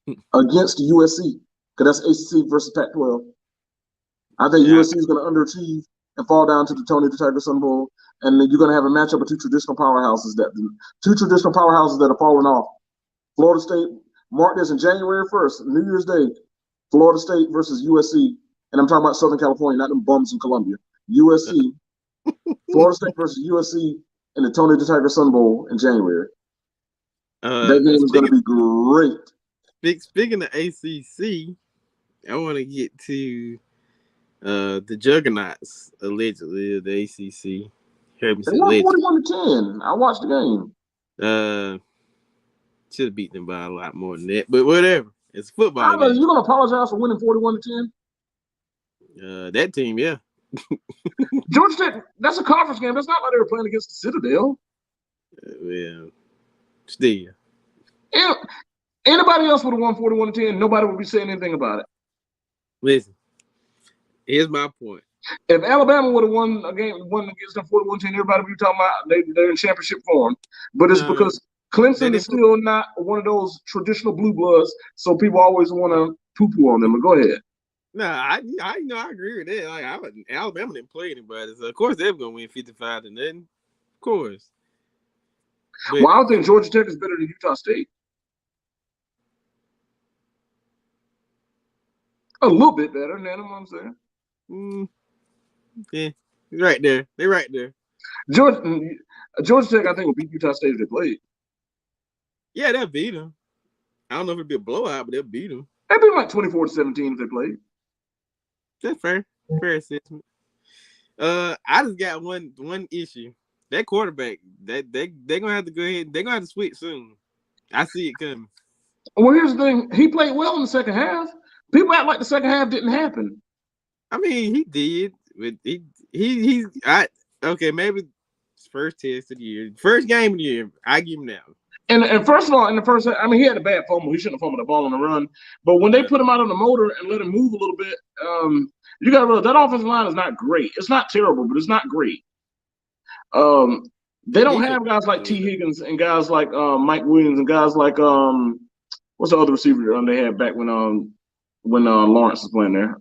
against USC, because that's ACC versus Pac-12. I think USC is going to underachieve and fall down to the Tony the Tiger Sun Bowl, and then you're going to have a matchup of two traditional powerhouses that are falling off. Florida State, mark this in January 1st, New Year's Day, Florida State versus USC, and I'm talking about Southern California, not them bums in Columbia. USC, Florida State versus USC in the Tony the Tiger Sun Bowl in January. That game is going to be great. Speaking of ACC, I want to get to the juggernauts, allegedly, of the ACC. They won 41-10. I watched the game. Should have beat them by a lot more than that, but whatever. It's football. You're going to apologize for winning 41-10? That team, yeah. Georgia Tech, that's a conference game. That's not like they were playing against the Citadel. Well, still. Yeah. Anybody else would have won 41-10. Nobody would be saying anything about it. Listen, here's my point. If Alabama would have won against them 41-10, everybody would be talking about they're in championship form. But it's because Clemson is still not one of those traditional blue bloods, so people always want to poo-poo on them. But go ahead. No, I agree with that. Like Alabama didn't play anybody, so of course they're gonna win 55-0. Of course. But, well, I don't think Georgia Tech is better than Utah State. A little bit better, you know what I'm saying? Yeah, right there. They're right there. Georgia Tech, I think, will beat Utah State if they played. Yeah, they'll beat them. I don't know if it'll be a blowout, but they'll beat them. They'll be like 24-17 if they played. That's fair. Fair assessment. I just got one issue. That quarterback, they're gonna have to go ahead. They're gonna have to switch soon. I see it coming. Well, here's the thing. He played well in the second half. People act like the second half didn't happen. I mean, he did. But okay, maybe his first test of the year, first game of the year. I give him that. And first of all, in the first, I mean, he had a bad fumble. He shouldn't have fumbled the ball on the run. But when they put him out on the motor and let him move a little bit, you got to realize that offensive line is not great. It's not terrible, but it's not great. They don't have guys like T. Higgins and guys like Mike Williams and guys like what's the other receiver they had back when Lawrence was playing there?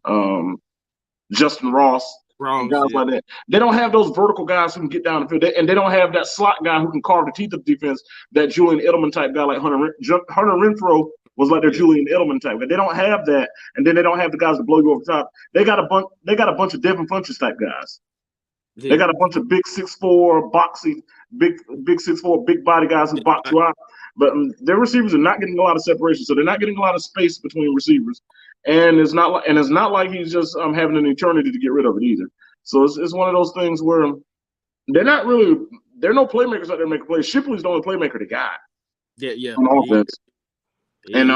Justin Ross. And guys like that. They don't have those vertical guys who can get down the field, and they don't have that slot guy who can carve the teeth of the defense. That Julian Edelman type guy like Hunter Renfrow was like their Julian Edelman type. But they don't have that, and then they don't have the guys to blow you over the top. They got a bunch of Devin Funchess type guys. Yeah. They got a bunch of big 6'4", boxy, big 6'4", big body guys who box you out. But their receivers are not getting a lot of separation, so they're not getting a lot of space between receivers. And it's not like he's just having an eternity to get rid of it either. So it's one of those things where they're no playmakers out there making plays. Shipley's the only playmaker they got. Yeah. On offense. And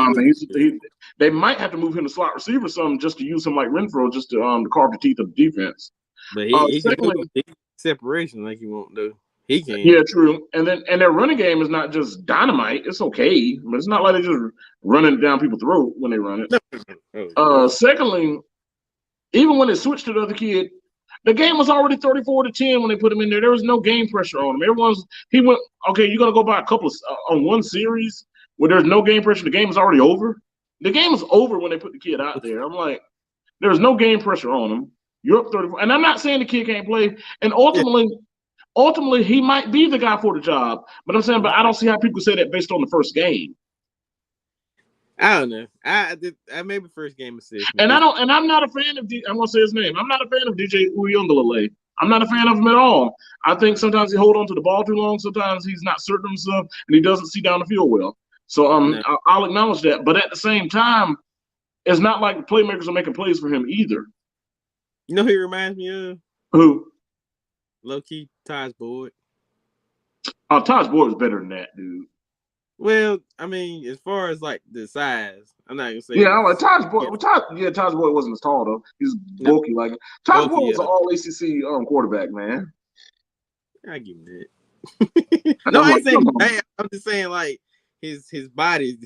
they might have to move him to slot receiver some just to use him like Renfrow just to carve the teeth of the defense. But he can do separation like he won't do. He can. Yeah, true. And their running game is not just dynamite. It's okay, but it's not like they're just running down people's throat when they run it. Secondly, even when they switched to the other kid, the game was already 34-10 when they put him in there. There was no game pressure on him. He went, okay, you're gonna go by a couple of on one series where there's no game pressure. The game is already over. The game was over when they put the kid out there. I'm like, there's no game pressure on him. You're up 34, and I'm not saying the kid can't play. And ultimately, he might be the guy for the job. But I'm saying, I don't see how people say that based on the first game. I don't know. I maybe first game assist. And I'm not a fan of. I'm gonna say his name. I'm not a fan of DJ Uyunglele. I'm not a fan of him at all. I think sometimes he hold on to the ball too long. Sometimes he's not certain of himself, and he doesn't see down the field well. So I'll acknowledge that. But at the same time, it's not like the playmakers are making plays for him either. You know who he reminds me of? Who? Low-key, Taj Boyd. Taj Boyd is better than that, dude. Well, I mean, as far as like the size, I'm not gonna say. Yeah, I'm like Taj Boyd. Yeah. Taj Boyd wasn't as tall though. He's bulky like Taj Boyd was an all ACC quarterback, man. I give him that. No, I ain't saying. I'm just saying like his body,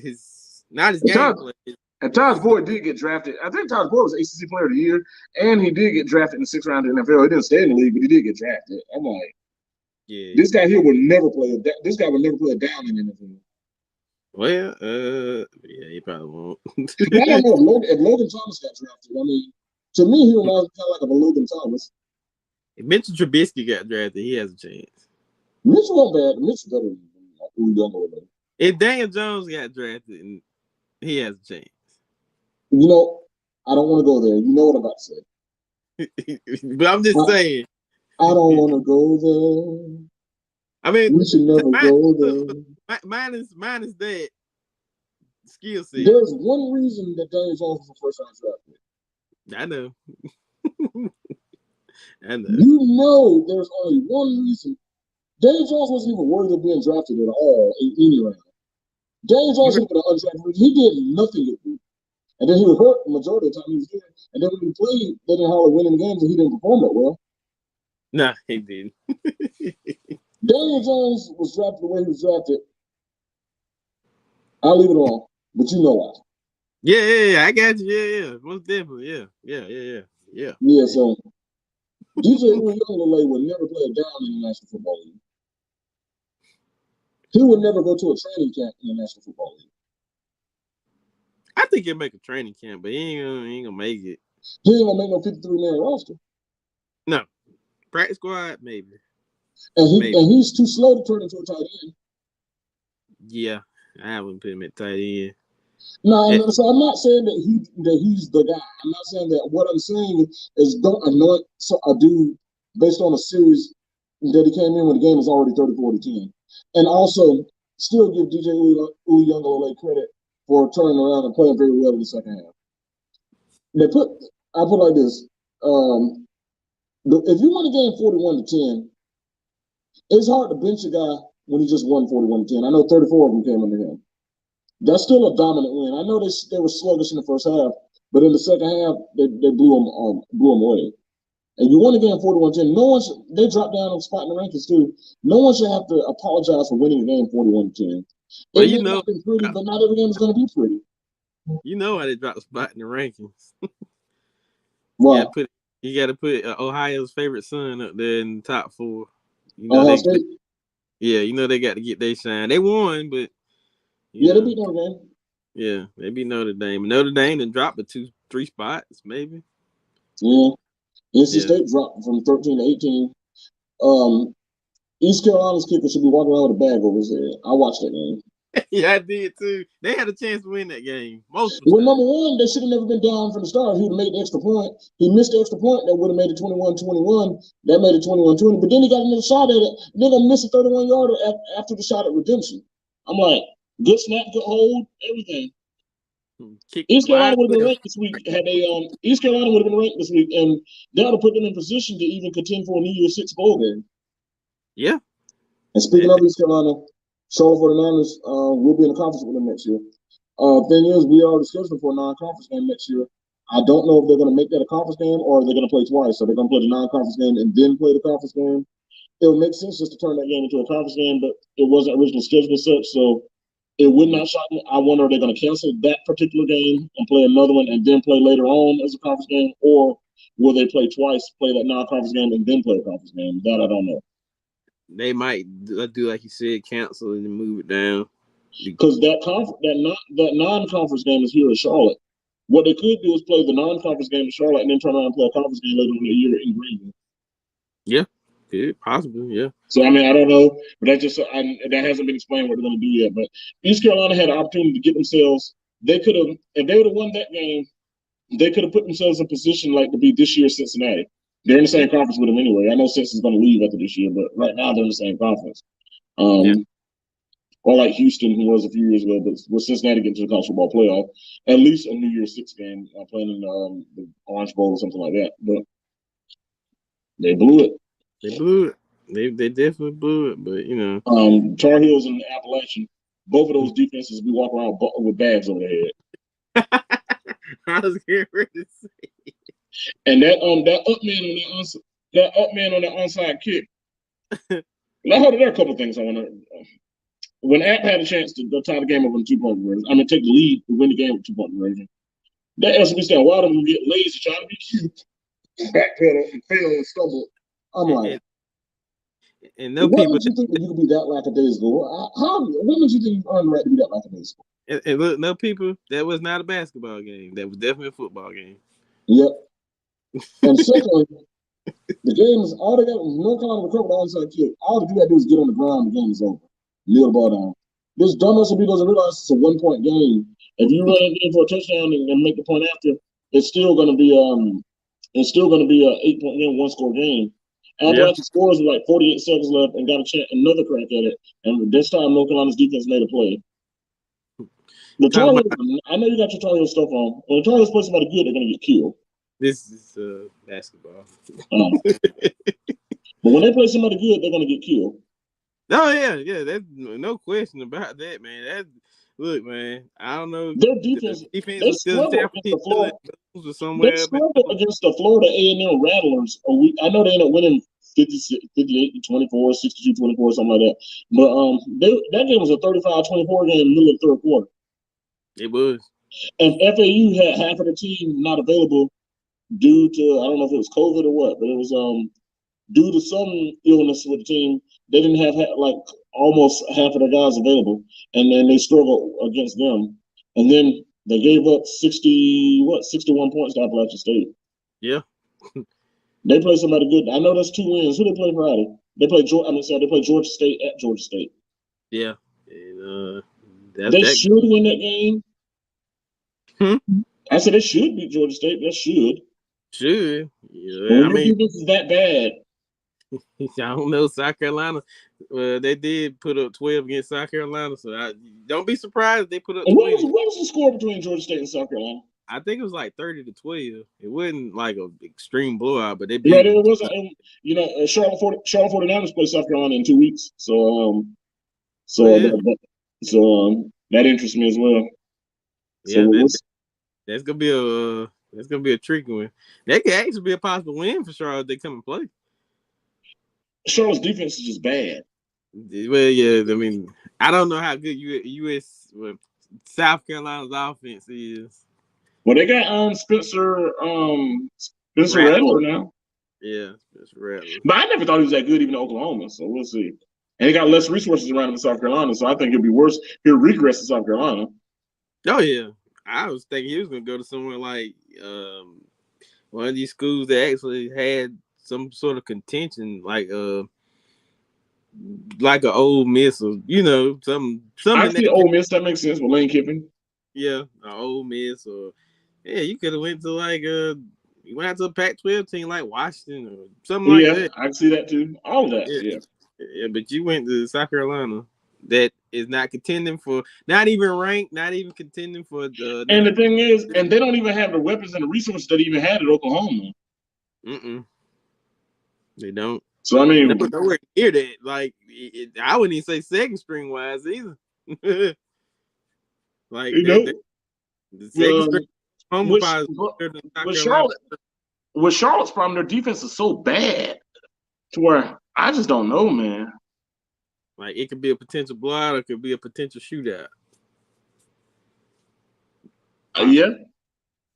not his gameplay. And Taj Boyd did get drafted. I think Taj Boyd was ACC Player of the Year, and he did get drafted in the 6th round of the NFL. He didn't stay in the league, but he did get drafted. I'm like, yeah, this guy here would never play. This guy would never play a down in the NFL. Well, yeah, he probably won't. I don't know if Logan Thomas got drafted. I mean, to me, he reminds me kind of like a Logan Thomas. If Mitchell Trubisky got drafted, he has a chance. Mitchell wasn't bad. Mitchell better than Uyunglele. If Daniel Jones got drafted, he has a chance. You know, I don't want to go there. You know what I'm about to say. But I'm just saying. I don't want to go there. I mean, we should never go there. Mine is that skill set. There's one reason that Daniel Jones was the first round draft. I know. You know, there's only one reason. Daniel Jones wasn't even worthy of being drafted at all in any round. Daniel Jones was an undrafted. He did nothing with me. And then he was hurt the majority of the time he was there. And then when he played, they didn't hardly win any games, and he didn't perform that well. Nah, he didn't. Daniel Jones was drafted the way he was drafted. I'll leave it alone, but you know why. Yeah, I got you. Yeah, most definitely. Yeah. Yeah, so DJ Uiagalelei would never play a down in the National Football League. He would never go to a training camp in the National Football League. I think he'll make a training camp, but he ain't gonna make it. He ain't gonna make no 53-man roster. No. Practice squad, maybe. And he's too slow to turn into a tight end. Yeah, I wouldn't put him at tight end. No, so I'm not saying that he's the guy. I'm not saying that. What I'm saying is don't anoint a dude based on a series that he came in when the game was already 30-40-10. And also still give DJ Uiagalelei credit for turning around and playing very well in the second half. I put it like this. If you win a game 41-10, it's hard to bench a guy when he just won 41-10. I know 34 of them came under him. That's still a dominant win. I know they were sluggish in the first half, but in the second half, they blew them away. And you won a game 41-10. They dropped down on spot in the rankings too. No one should have to apologize for winning a game 41-10. Well, it may not be pretty, but not every game is going to be pretty. You know why they dropped a spot in the rankings. Wow. You got to put Ohio's favorite son up there in the top 4. You know, State? Yeah, you know they got to get their shine. They won, but they beat Notre Dame. Yeah, they beat Notre Dame. Notre Dame then dropped 2-3 spots, maybe. Yeah. NC State dropped from 13 to 18. East Carolina's kicker should be walking around with a bag over his head. I watched that game. Yeah, I did too. They had a chance to win that game. Well, number one, they should have never been down from the start. He would have made the extra point. He missed the extra point. That would have made it 21-21. That made it 21-20. But then he got another shot at it. Then they missed a 31-yarder after the shot at redemption. I'm like, good snap, good hold, everything. East Carolina would have been ranked this week. East Carolina would have been ranked this week, and that would have put them in position to even contend for a New Year's Six bowl game. Yeah. And speaking of East Carolina, Charlotte 49ers will be in a conference with them next year. Thing is, we already scheduled them for a non-conference game next year. I don't know if they're going to make that a conference game or they're going to play twice. So they're going to play the non-conference game and then play the conference game. It would make sense just to turn that game into a conference game, but it wasn't originally scheduled as such. So it would not shock me. I wonder if they're going to cancel that particular game and play another one and then play later on as a conference game, or will they play twice, play that non-conference game and then play a conference game? That I don't know. They might do like you said, cancel and then move it down. Because that non-conference game is here in Charlotte. What they could do is play the non-conference game in Charlotte and then turn around and play a conference game later in the year in Greenville. Yeah, possible. Yeah. So I mean, I don't know, but that hasn't been explained what they're going to do yet. But East Carolina had an opportunity to get themselves. They could have, if they would have won that game, they could have put themselves in position like to be this year's Cincinnati. They're in the same conference with them anyway. I know Cincinnati's going to leave after this year, but right now they're in the same conference. Or like Houston, who was a few years ago, but with Cincinnati getting to the college football playoff, at least a New Year's Six game, playing in the Orange Bowl or something like that. But they blew it. They definitely blew it, but you know. Tar Heels and Appalachian, both of those defenses be walking around with bags over their head. I was getting ready to say. And that up man on that onside kick. I heard there are a couple of things I want to. When App had a chance to tie the game up on 2-point conversion, take the lead to win the game with 2-point conversion, that SB stand wild and get lazy trying to be cute, backpedal and fail and stumble. I'm like, and no people. Would you think that you could be that lackadaisical? When did you think you earned the right to be that lackadaisical? And look, no people. That was not a basketball game. That was definitely a football game. Yep. And secondly, the game is all they got. North Carolina recovered the onside kick. All they got to do is get on the ground. The game is over. Kneel the ball down. This dumb SOB doesn't realize it's a 1-point game. If you run a game for a touchdown and make the point after, it's still going to be an 8-point game, 1-score game. Appalachian scores with like 48 seconds left and got another crack at it. And this time, North Carolina's defense made a play. The Tar Heels, I know you got your Tar Heels stuff on. When the Tar Heels play somebody good, they're going to get killed. This is basketball. But when they play somebody good, they're going to get killed. Oh yeah. There's no question about that, man. Look, man, I don't know. Their The defense, defense they was still struggled against the Florida. or They somewhere, but struggled against the Florida A&M Rattlers a week. I know they ended up winning 58-24, 62-24, something like that. But that game was a 35-24 game in the middle of the third quarter. it was. And FAU had half of the team not available due to, I don't know if it was COVID or what, but it was due to some illness with the team. They didn't have like almost half of the guys available, and then they struggled against them. And then they gave up 61 points to Appalachian State. Yeah. They played somebody good. I know that's 2 wins. Who they play Friday? They play Georgia State at Georgia State. Yeah. And, they should win that game. I said they should beat Georgia State. They should. Should. Yeah. I mean, this is that bad. I don't know. South Carolina, they did put up 12 against South Carolina, so don't be surprised if they put up 20. What was the score between Georgia State and South Carolina? I think it was like 30-12. It wasn't like an extreme blowout, but they beat. Right, it wasn't. Charlotte 49ers play South Carolina in 2 weeks, so that interests me as well. Yeah, that's gonna be a tricky one. That could actually be a possible win for Charlotte if they come and play. Charlotte's defense is just bad. Well, yeah, I mean, I don't know how good South Carolina's offense is. Well, they got Spencer Rattler now. Yeah, Spencer Rattler. But I never thought he was that good even in Oklahoma, so we'll see. And he got less resources around him in South Carolina, so I think it'll be worse. He'll regress in South Carolina. Oh, yeah. I was thinking he was going to go to somewhere like one of these schools that actually had some sort of contention, like an Ole Miss or, something. I see Ole Miss. That makes sense with Lane Kiffin. Yeah, an Ole Miss or, you could have went to you went out to a Pac-12 team like Washington or something like that. I can see that too. All of that, Yeah, but you went to South Carolina that is not contending for, not even ranked, not even contending for the. And the thing is, and they don't even have the weapons and the resources that they even had at Oklahoma. They don't. So I mean, nowhere near that. Like I wouldn't even say second string wise either. Like the second string. With Charlotte's problem, their defense is so bad to where I just don't know, man. Like it could be a potential blowout, or it could be a potential shootout. Yeah,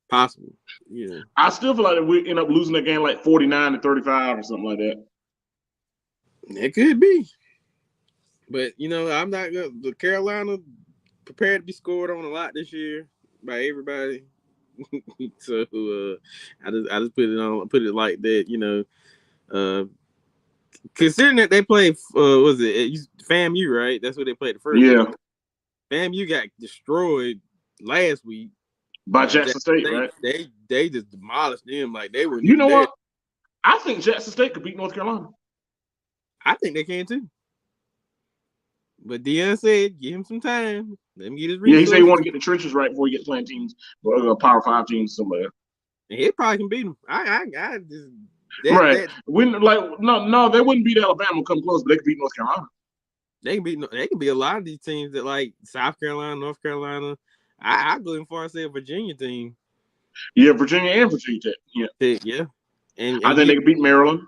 possible. Yeah, I still feel like we end up losing the game like 49-35 or something like that. It could be, but I'm not gonna. The Carolina prepared to be scored on a lot this year by everybody. So I just put it like that. Considering that they played, was it FAMU, right? That's what they played the first. Yeah. FAMU got destroyed last week by Jackson State, right? They just demolished them like they were. You know what? I think Jackson State could beat North Carolina. I think they can too. But Deion said, give him some time. Let him get his resources. Yeah, he said he want to get the trenches right before he gets playing teams, Power 5 teams somewhere. And he probably can beat them. They wouldn't beat Alabama, come close, but they could beat North Carolina. They can be a lot of these teams that like South Carolina, North Carolina. I go as far as say a Virginia team. Yeah, Virginia and Virginia Tech. Yeah. Yeah. And I think they could beat Maryland.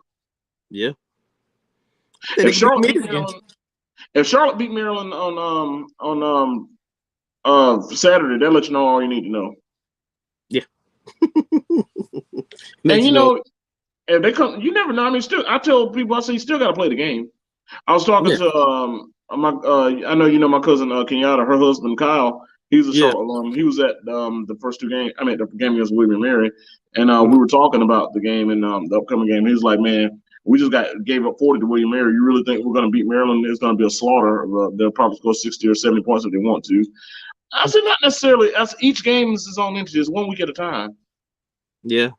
Yeah. If Charlotte beat Maryland on Saturday, they'll let you know all you need to know. Yeah. And if they come, you never know. I mean, I tell people, I say you still got to play the game. I was talking to I know my cousin Kenyatta, her husband Kyle. He's a Charlotte alum. He was at the first 2 games. I mean, the game against William and Mary, and we were talking about the game and the upcoming game. He was like, "Man, we just gave up 40 to William and Mary. You really think we're going to beat Maryland? It's going to be a slaughter. They'll probably score 60 or 70 points if they want to." I said, not necessarily. Each game is its own entity. It's 1 week at a time. Yeah.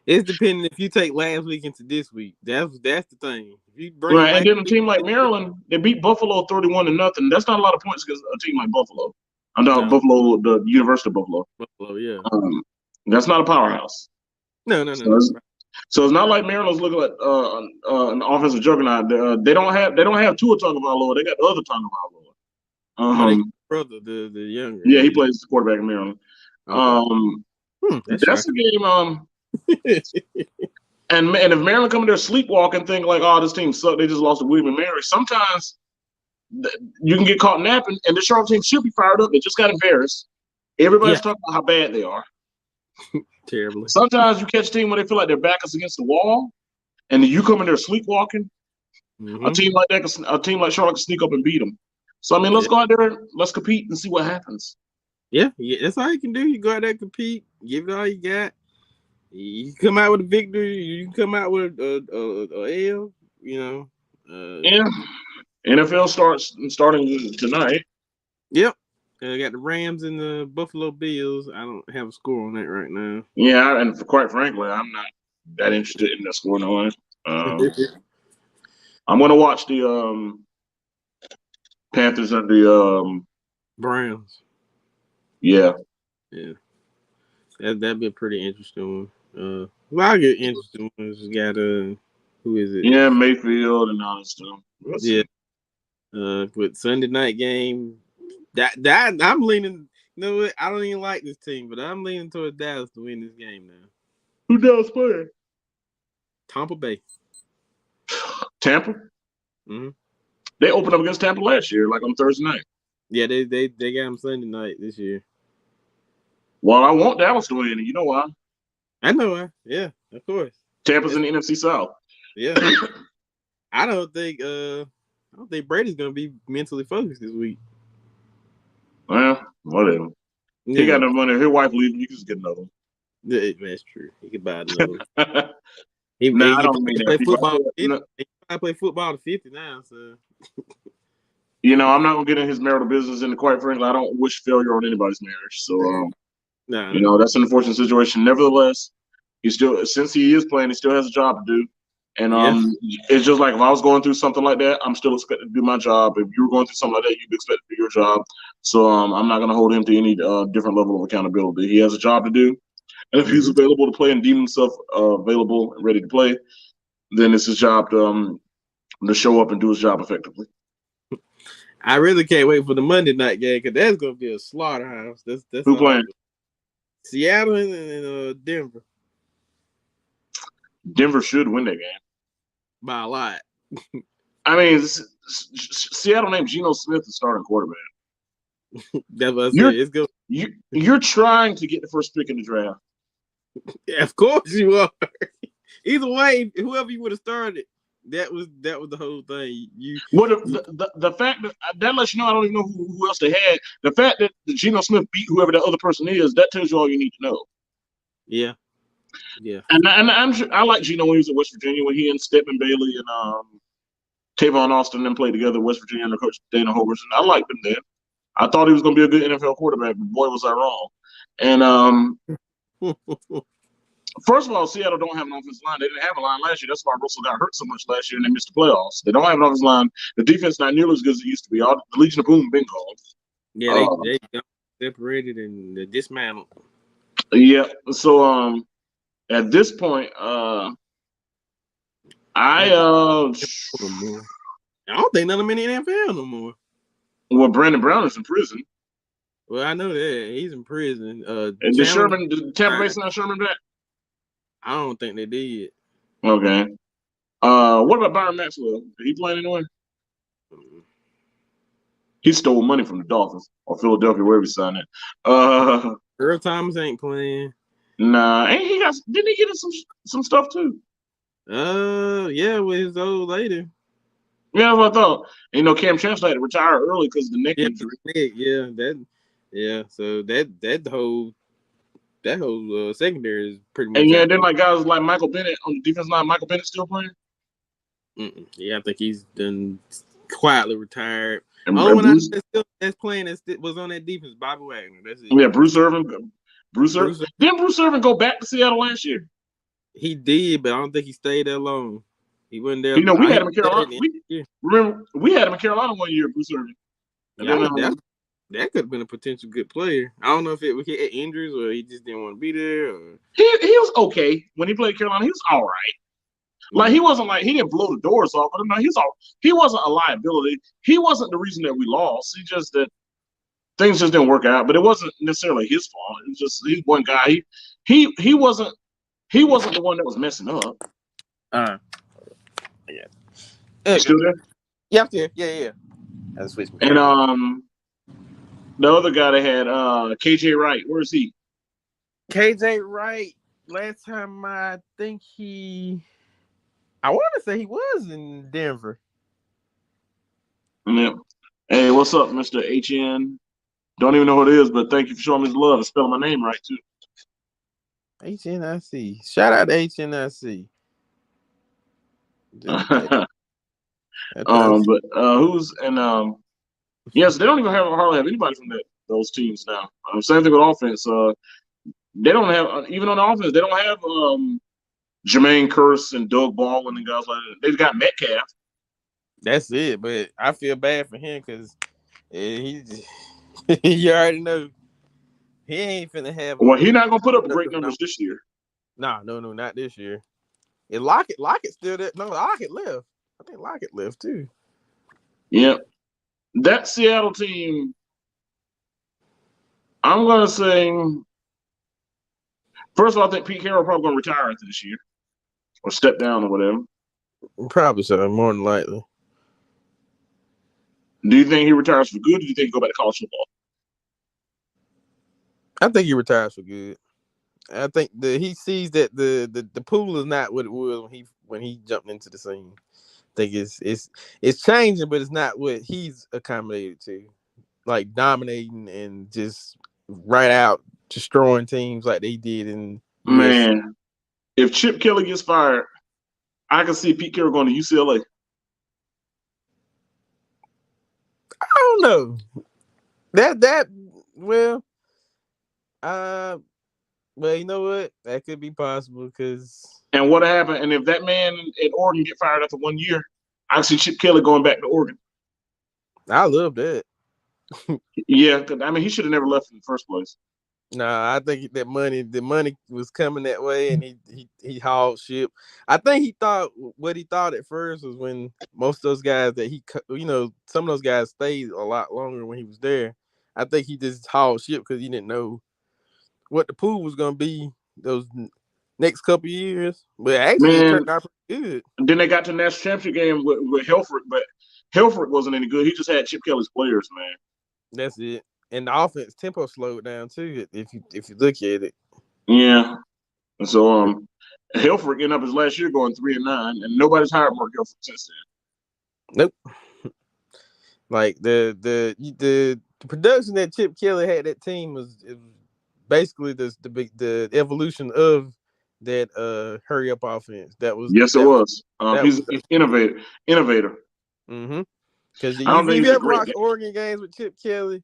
It's depending if you take last week into this week. That's the thing. If you bring right, and then a team like Maryland, they beat Buffalo 31-0. That's not a lot of points against a team like Buffalo. Buffalo, the University of Buffalo. Buffalo, yeah. That's not a powerhouse. No. So it's not like Maryland's looking like an offensive juggernaut. They don't have Tua Tagovailoa. They got the other Tagovailoa. Brother, the younger. Yeah, he plays quarterback in Maryland. Okay. That's the game. And if Maryland come in there sleepwalking, think like, oh, this team sucked, they just lost to William and Mary. Sometimes you can get caught napping, and the Charlotte team should be fired up. They just got embarrassed. Everybody's talking about how bad they are. Terribly. Sometimes you catch a team when they feel like their back is against the wall, and then you come in there sleepwalking. A team like that, a team like Charlotte can sneak up and beat them. So I mean, let's go out there, let's compete and see what happens. Yeah, that's all you can do. You go out there, compete, give it all you got. You come out with a victory. You can come out with a L. You know. Yeah. NFL starting tonight. Yep. I got the Rams and the Buffalo Bills. I don't have a score on that right now. Yeah, and quite frankly, I'm not that interested in the score on it. I'm going to watch the Panthers and the Browns. Yeah. That'd be a pretty interesting one. I'll get interesting ones. You got who is it? Yeah, Mayfield and all that stuff. Yeah. With Sunday night game, that I'm leaning. You know what? I don't even like this team, but I'm leaning towards Dallas to win this game now. Who Dallas playing? Tampa Bay. Tampa. Mm-hmm. They opened up against Tampa last year, like on Thursday night. Yeah, they got them Sunday night this year. Well, I want Dallas to win, and you know why? I know why. Yeah, of course. Tampa's in the NFC South. Yeah. I don't think Brady's gonna be mentally focused this week. Well, whatever. Yeah. He got no money. His wife leaving. You can just get another one. Yeah, that's true. He could buy another one. I don't mean play that. Football. I play football to 50 now, so. You know, I'm not gonna get in his marital business, and quite frankly, I don't wish failure on anybody's marriage. So, you know, that's an unfortunate situation. Nevertheless, since he is playing, he still has a job to do. And it's just like if I was going through something like that, I'm still expected to do my job. If you were going through something like that, you'd be expected to do your job. So I'm not going to hold him to any different level of accountability. He has a job to do. And if he's available to play and deem himself available and ready to play, then it's his job to show up and do his job effectively. I really can't wait for the Monday night game because that's going to be a slaughterhouse. That's who playing? Seattle and Denver. Denver should win that game. By a lot. I mean, Seattle named Geno Smith the starting quarterback. That's what I said. It's good. You're trying to get the first pick in the draft. Yeah, of course you are. Either way, whoever you would have started, that was the whole thing. The fact that lets you know I don't even know who else they had. The fact that Geno Smith beat whoever that other person is, that tells you all you need to know. Yeah. Yeah, and I like Geno when he was at West Virginia, when he and Stedman Bailey and Tavon Austin and played together at West Virginia under Coach Dana Holgorsen. I liked him then. I thought he was going to be a good NFL quarterback, but boy, was I wrong. And first of all, Seattle don't have an offensive line. They didn't have a line last year. That's why Russell got hurt so much last year and they missed the playoffs. They don't have an offensive line. The defense not nearly as good as it used to be. The Legion of Boom been gone. Yeah, they got separated and dismantled. Yeah, so at this point, I don't think none of them in the NFL no more. Well, Brandon Brown is in prison. Well, I know that he's in prison. And did Tampa Bay sign Sherman back? I don't think they did. Okay. What about Byron Maxwell? Did he play anywhere? He stole money from the Dolphins or Philadelphia, wherever he signed it. Earl Thomas ain't playing. Nah, and didn't he get some stuff too? Yeah, with his old lady. Yeah, that's what I thought. You know, Cam Chancellor had to retire early because of the neck injury. So that whole secondary is pretty much. And yeah, then like guys like Michael Bennett on the defense line. Michael Bennett still playing? Yeah, I think he's done quietly retired. And only one that's playing that was on that defense, Bobby Wagner. That's it. Yeah, Bruce Irvin. Didn't Bruce Irvin go back to Seattle last year? He did, but I don't think he stayed that long. He wasn't there. You know, we had him in Carolina. We had him in Carolina 1 year, Bruce Irvin. That could have been a potential good player. I don't know if he had injuries or he just didn't want to be there. Or... He was okay when he played Carolina. He was all right. Like he didn't blow the doors off. But no, he wasn't a liability. He wasn't the reason that we lost. He just that things just didn't work out. But it wasn't necessarily his fault. It was just he's one guy. He wasn't the one that was messing up. Yeah. You still there? Yeah, I'm still. Yeah. That's switch. And the other guy they had, KJ Wright. Where is he? KJ Wright. Last time I think I want to say he was in Denver. Yeah. Hey, what's up, Mr. HN? Don't even know who it is, but thank you for showing me the love and spelling my name right too. HNIC. Shout out to HNIC. But who's and yes, they don't even hardly have anybody from those teams now. Same thing with offense. They don't have even on the offense. They don't have Jermaine Kearse and Doug Baldwin and guys like that. They've got Metcalf. That's it, but I feel bad for him because you already know he ain't finna have. Well, he's not gonna put up great numbers this year. No, not this year. And Lockett still there. No, Lockett left. I think Lockett left too. Yeah, that Seattle team. I'm gonna say, first of all, I think Pete Carroll probably gonna retire after this year or step down or whatever. Probably so, more than likely. Do you think he retires for good, or do you think he go back to college football? I think he retires for good. I think he sees that the pool is not what it was when he jumped into the scene. I think it's changing, but it's not what he's accommodated to. Like dominating and just right out destroying teams like they did in Man, if Chip Kelly gets fired, I can see Pete Carroll going to UCLA. I don't know. Well, you know what? That could be possible because. And what happened? And if that man at Oregon get fired after 1 year, I see Chip Kelly going back to Oregon. I love that. Yeah, I mean, he should have never left in the first place. Nah, I think the money was coming that way, and he hauled ship. I think he thought at first was when most of those guys that some of those guys stayed a lot longer when he was there. I think he just hauled ship because he didn't know what the pool was gonna be those next couple years. But actually, it turned out pretty good. And then they got to the national championship game with Helfrich, but Helfrich wasn't any good. He just had Chip Kelly's players, man. That's it. And the offense tempo slowed down too. If you look at it, yeah. And so Helfrich ended up his last year going 3-9, and nobody's hired Mark Helfrich since then. Nope. Like the production that Chip Kelly had, that team was basically the evolution of that hurry up offense. That was it was. He's an innovator. Mm-hmm. Because if you ever watch Oregon games with Chip Kelly,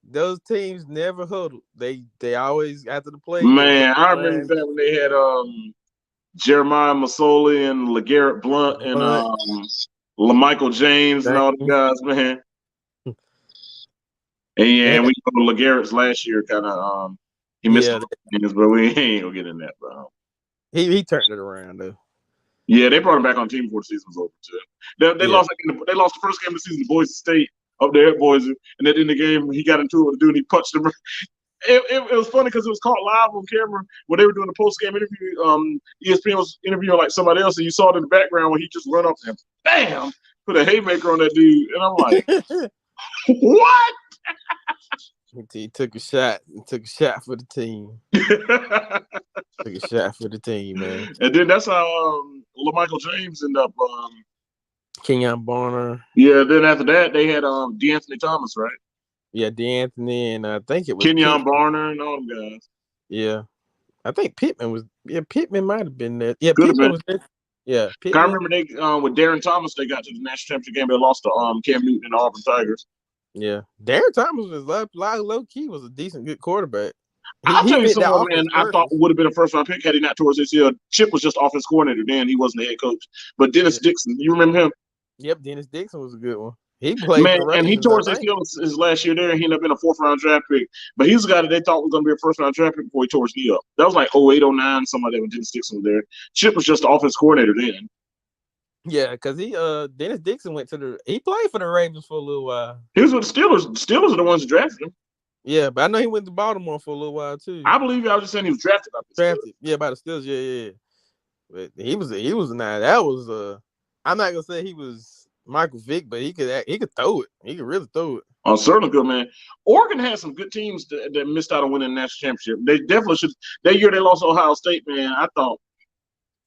those teams never huddled. They always after the play. Man, I remember that when they had Jeremiah Masoli and LeGarrette Blunt and LaMichael James and all the guys, man. And we go to LeGarrette's last year, kind of he missed things, but we ain't gonna get in that, bro. He turned it around though. Yeah, they brought him back on team before the season was over too. They lost. They lost the first game of the season to Boise State up there at Boise, and then in the game he got into it with a dude and he punched him. It was funny because it was caught live on camera when they were doing the post game interview. ESPN was interviewing like somebody else, and you saw it in the background when he just run up and bam, put a haymaker on that dude, and I'm like, what? He took a shot. He took a shot for the team. Took a shot for the team, man. And then that's how LaMichael James ended up. Kenyon Barner. Yeah. Then after that, they had DeAnthony Thomas, right? Yeah, DeAnthony, and I think it was Kenyon Barner and all them guys. Yeah, I think Pittman was. Yeah, Pittman might have been there. Yeah, Pittman was there. Yeah, Pittman. I remember they with Darren Thomas, they got to the national championship game. They lost to Cam Newton and the Auburn Tigers. Yeah, Darren Thomas was low key was a decent, good quarterback. I'll tell you someone, man, I thought would have been a first-round pick had he not towards this year. Chip was just offense coordinator then. He wasn't the head coach. But Dennis Dixon, you remember him? Yep, Dennis Dixon was a good one. He played and he tore his last year there. He ended up being a fourth-round draft pick. But he's a guy that they thought was going to be a first-round draft pick before he tore his knee up. That was like 08, 09, something like that when Dennis Dixon was there. Chip was just the offense coordinator then. Yeah, because Dennis Dixon he played for the Ravens for a little while. He was with the Steelers. The Steelers are the ones that drafted him. Yeah, but I know he went to Baltimore for a little while too. I believe I was just saying he was drafted by the Steelers. Yeah, by the Steelers. Yeah. But he was now that was I'm not gonna say he was Michael Vick, but he could throw it. He could really throw it. Oh, certainly good, man. Oregon had some good teams that missed out on winning the national championship. They definitely should. That year they lost Ohio State, man. I thought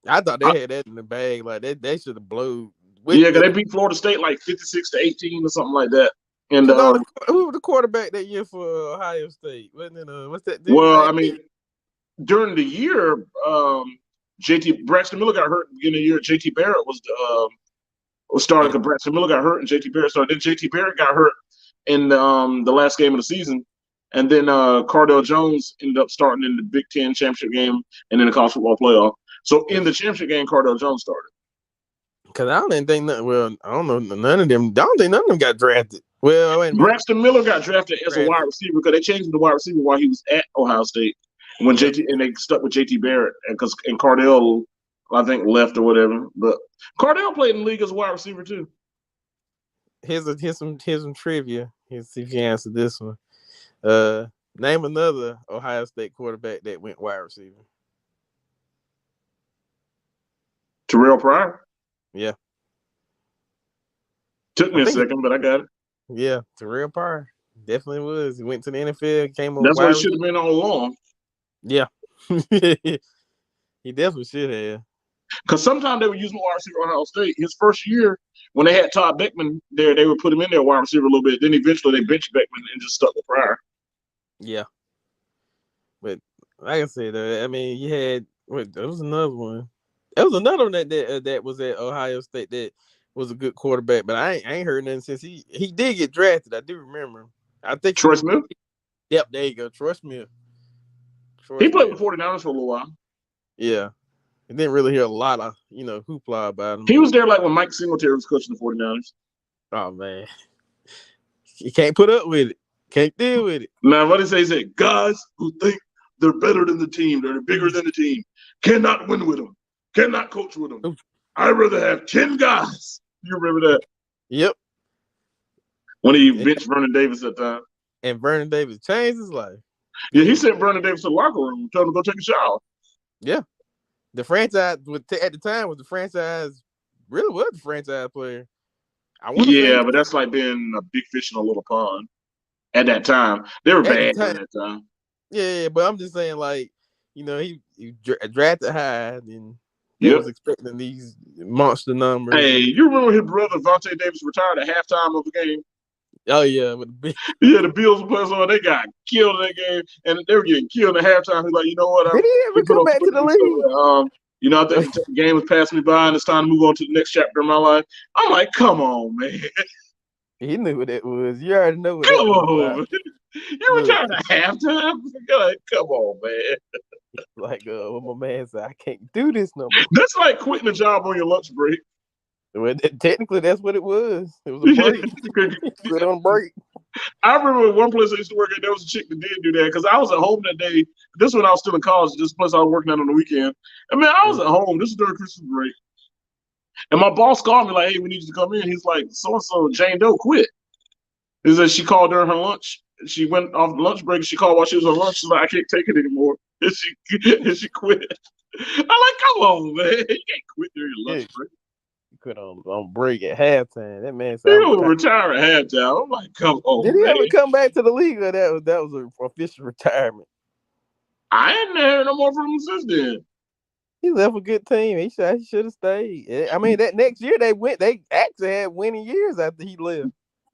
they had that in the bag. Like they should have blown. Yeah, because they beat Florida State like 56-18 or something like that. And who was the quarterback that year for Ohio State? Wasn't it what's that dude? Well, I mean, during the year, Braxton Miller got hurt in the year. JT Barrett was started because Braxton Miller got hurt and JT Barrett started. Then JT Barrett got hurt in the last game of the season, and then Cardell Jones ended up starting in the Big Ten championship game and in the college football playoff. So in the championship game, Cardell Jones started. Because I don't think I don't know none of them. I don't think none of them got drafted. Well, wait a minute. Braxton Miller got drafted as a wide receiver because they changed him to wide receiver while he was at Ohio State. When they stuck with JT Barrett and Cardell, I think, left or whatever. But Cardell played in the league as a wide receiver too. Here's some trivia. Here's see if you answer this one. Name another Ohio State quarterback that went wide receiver. Terrell Pryor. Yeah. Took me a second, but I got it. Yeah, Terrell Pryor definitely was. He went to the NFL, came on. That's what it should have been all along. Yeah, he definitely should have. Because sometimes they would use him wide receiver at Ohio State. His first year, when they had Todd Beckman there, they would put him in there wide receiver a little bit. Then eventually they benched Beckman and just stuck with Pryor. Yeah, but like I said, I mean, you had there was another one. There was another one that was at Ohio State that was a good quarterback, but I ain't heard nothing since he did get drafted. I do remember him. I think Troy Smith. Yep, there you go, Troy Smith. He played with 49ers for a little while. Yeah. I didn't really hear a lot of, hoopla about him. He was there like when Mike Singletary was coaching the 49ers. Oh, man. He can't put up with it. Can't deal with it. Now, what did he say? Guys who think they're better than the team, they're bigger than the team, cannot win with them, cannot coach with them. I'd rather have 10 guys. You remember that? Yep. When he benched Vernon Davis at the time. And Vernon Davis changed his life. Yeah, he sent Vernon Davis to the locker room, told him to go take a shower. Yeah. The franchise at the time was the franchise player. But that's like being a big fish in a little pond. At that time, they were bad at that time. Yeah, but I'm just saying, like, he drafted high, and he was expecting these monster numbers. Hey, you remember his brother Vontae Davis retired at halftime of the game? Oh yeah, with the Bills were playing on. They got killed in that game, and they were getting killed at halftime. He's like, you know what? Did he ever come back to the league? I think the game was passing me by, and it's time to move on to the next chapter of my life. I'm like, come on, man. He knew what that was. You already know what come on, man. You retired at halftime? Like, come on, man. Like, what my man said, I can't do this no more. That's like quitting a job on your lunch break. Well, technically, that's what it was. It was a break. Quit on break. I remember one place I used to work at, there was a chick that did do that because I was at home that day. This when I was still in college. This place I was working at on the weekend. I mean, I was at home. This was during Christmas break. And my boss called me like, hey, we need you to come in. He's like, so-and-so, Jane Doe quit. He said she called during her lunch. She went off lunch break. She called while she was on lunch. She's like, I can't take it anymore. And she quit. I'm like, come on, man. You can't quit during your lunch break. Quit on break at halftime. That man said, he was retire at halftime. I'm like, come on. Did he ever come back to the league, or that was an official retirement? I ain't heard no more from him since then. He left a good team. He should have stayed. I mean, that next year they actually had winning years after he left.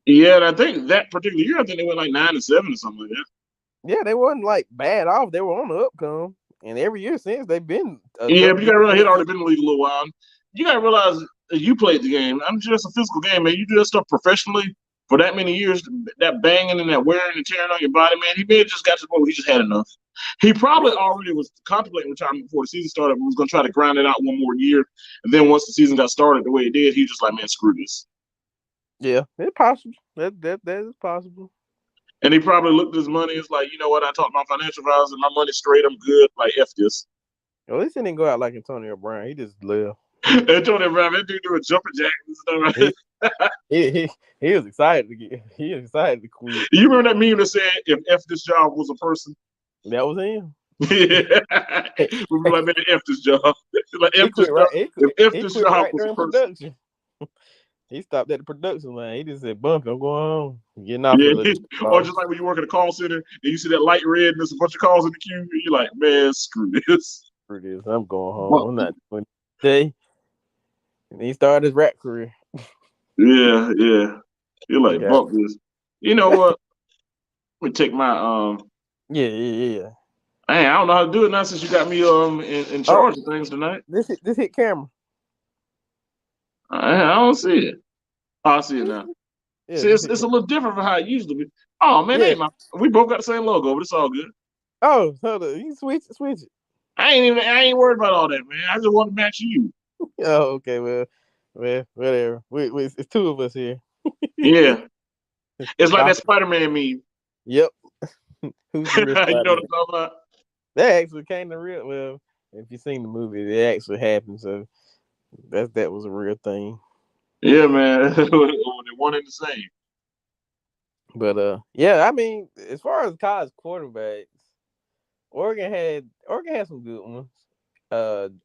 Yeah, and I think that particular year, they went like 9-7 or something like that. Yeah, they wasn't like bad off. They were on the upcome, and every year since they've been. But you got to realize he'd already been in the league a little while. You got to realize you played the game. I'm just a physical game, man. You do that stuff professionally for that many years, that banging and that wearing and tearing on your body, man. He may have just got to the point where he just had enough. He probably already was contemplating retirement before the season started, but was going to try to grind it out one more year. And then once the season got started the way it did, he was just like, man, screw this. Yeah, it's possible. That is possible. And he probably looked at his money. It's like, you know what? I talked to my financial advisor. My money's straight. I'm good. Like, F this. At least he didn't go out like Antonio Brown. He just left. Antonio Brown, that dude doing jumping jacks and stuff. He, Right? he was excited to get. He was excited to quit. You remember that meme that said, "If this job was a person"? That was him. Yeah, we were like, man, F this job. Like He F this quit job. right. If He this quit job right was a during person. production. He stopped at the production line. He just said, "Bump, I'm going home. Getting off Yeah, a little." or just like when you work at a call center and you see that light red and there's a bunch of calls in the queue, you're like, man, screw this. I'm going home. I'm not doing day. And he started his rap career. Yeah, yeah. You're like, Yeah. bump this. You know what? Let me take my Yeah. Hey, I don't know how to do it now since you got me in charge of things tonight. This hit camera. I don't see it. Oh, I see it now. Yeah, See, it's a little different from how it used to be. Oh man, yeah. we both got the same logo, but it's all good. Oh, hold on. You switch it. I ain't worried about all that, man. I just want to match you. Oh, okay. Well, whatever. It's two of us here. Yeah. It's like that Spider-Man meme. Yep. Who's the real You know what Spider-Man? I'm talking about? That actually came to real. Well, if you've seen the movie, it actually happened. So that was a real thing. Yeah, man. They're one and the same. But yeah, I mean, as far as college quarterbacks, Oregon had some good ones.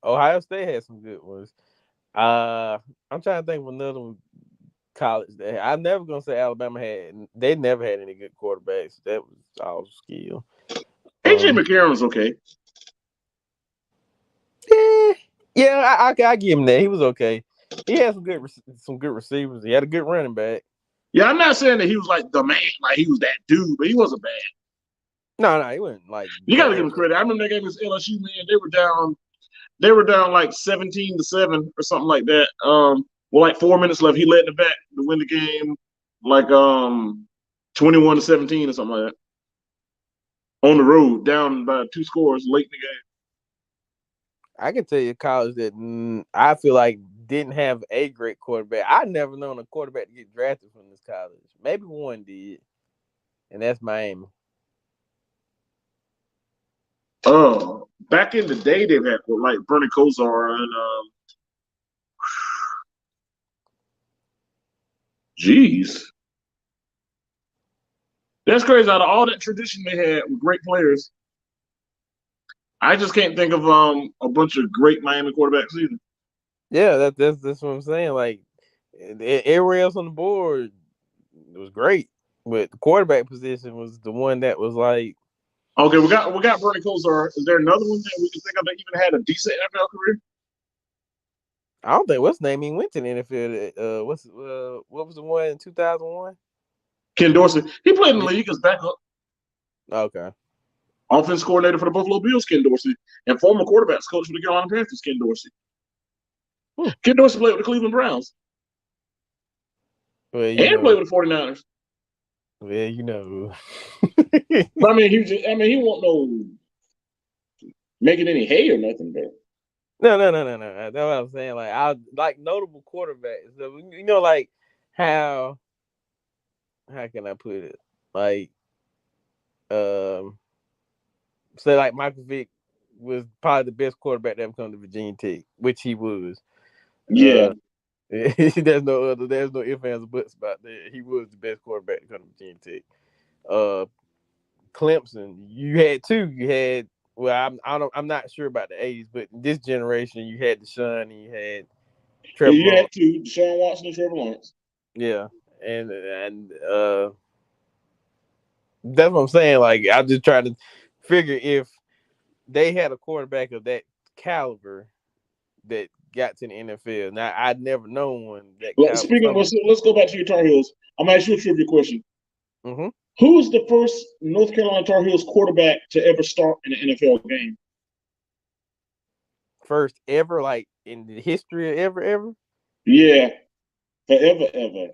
Ohio State had some good ones. I'm trying to think of another college that I'm never gonna say Alabama had. They never had any good quarterbacks. That was all skill. AJ McCarron was okay. Yeah, I give him that. He was okay. He had some good receivers. He had a good running back. Yeah, I'm not saying that he was like the man, like he was that dude, but he wasn't bad. No, he wasn't like. You got to give him credit. I remember that game against LSU, man. They were down like 17-7 or something like that. With like 4 minutes left, he led the back to win the game, like 21-17 or something like that. On the road, down by 2 scores late in the game. I can tell you college that I feel like didn't have a great quarterback. I never known a quarterback to get drafted from this college. Maybe one did, and that's Miami. Back in the day, they've had like Bernie Kosar and Jeez. That's crazy. Out of all that tradition they had with great players, I just can't think of a bunch of great Miami quarterbacks either. Yeah, that's what I'm saying. Like everywhere else on the board, it was great, but the quarterback position was the one that was like. Okay, we got Bernie Kosar. Is there another one that we can think of that even had a decent NFL career? I don't think what's his name even went to the NFL. What was the one in 2001? Ken Dorsey. He played in the league as backup. Okay. Offense coordinator for the Buffalo Bills, Ken Dorsey, and former quarterbacks coach for the Carolina Panthers, Ken Dorsey. Ken Dorsey played with the Cleveland Browns. Well, and played with the 49ers. Well, you know. But I mean, he won't no making any hay or nothing, bro. No. That's what I'm saying. Like I like notable quarterbacks. So, you know, like how can I put it? Like, say like Michael Vick was probably the best quarterback that ever come to Virginia Tech, which he was. Yeah. There's no ifs, ands, or buts about that. He was the best quarterback to come to Virginia Tech. Clemson, you had two. You had I'm not sure about the 80s, but this generation you had Deshaun and you had Trevor. You had two, Deshaun Watson and Trevor Lawrence. Yeah, and that's what I'm saying. Like I'm just trying to figure if they had a quarterback of that caliber that got to the NFL. Now I'd never known one that. Speaking of, let's go back to your Tar Heels. I'm gonna ask you a trivia question. Mm-hmm. Who was the first North Carolina Tar Heels quarterback to ever start in an NFL game? First ever, like in the history of ever? Yeah, forever.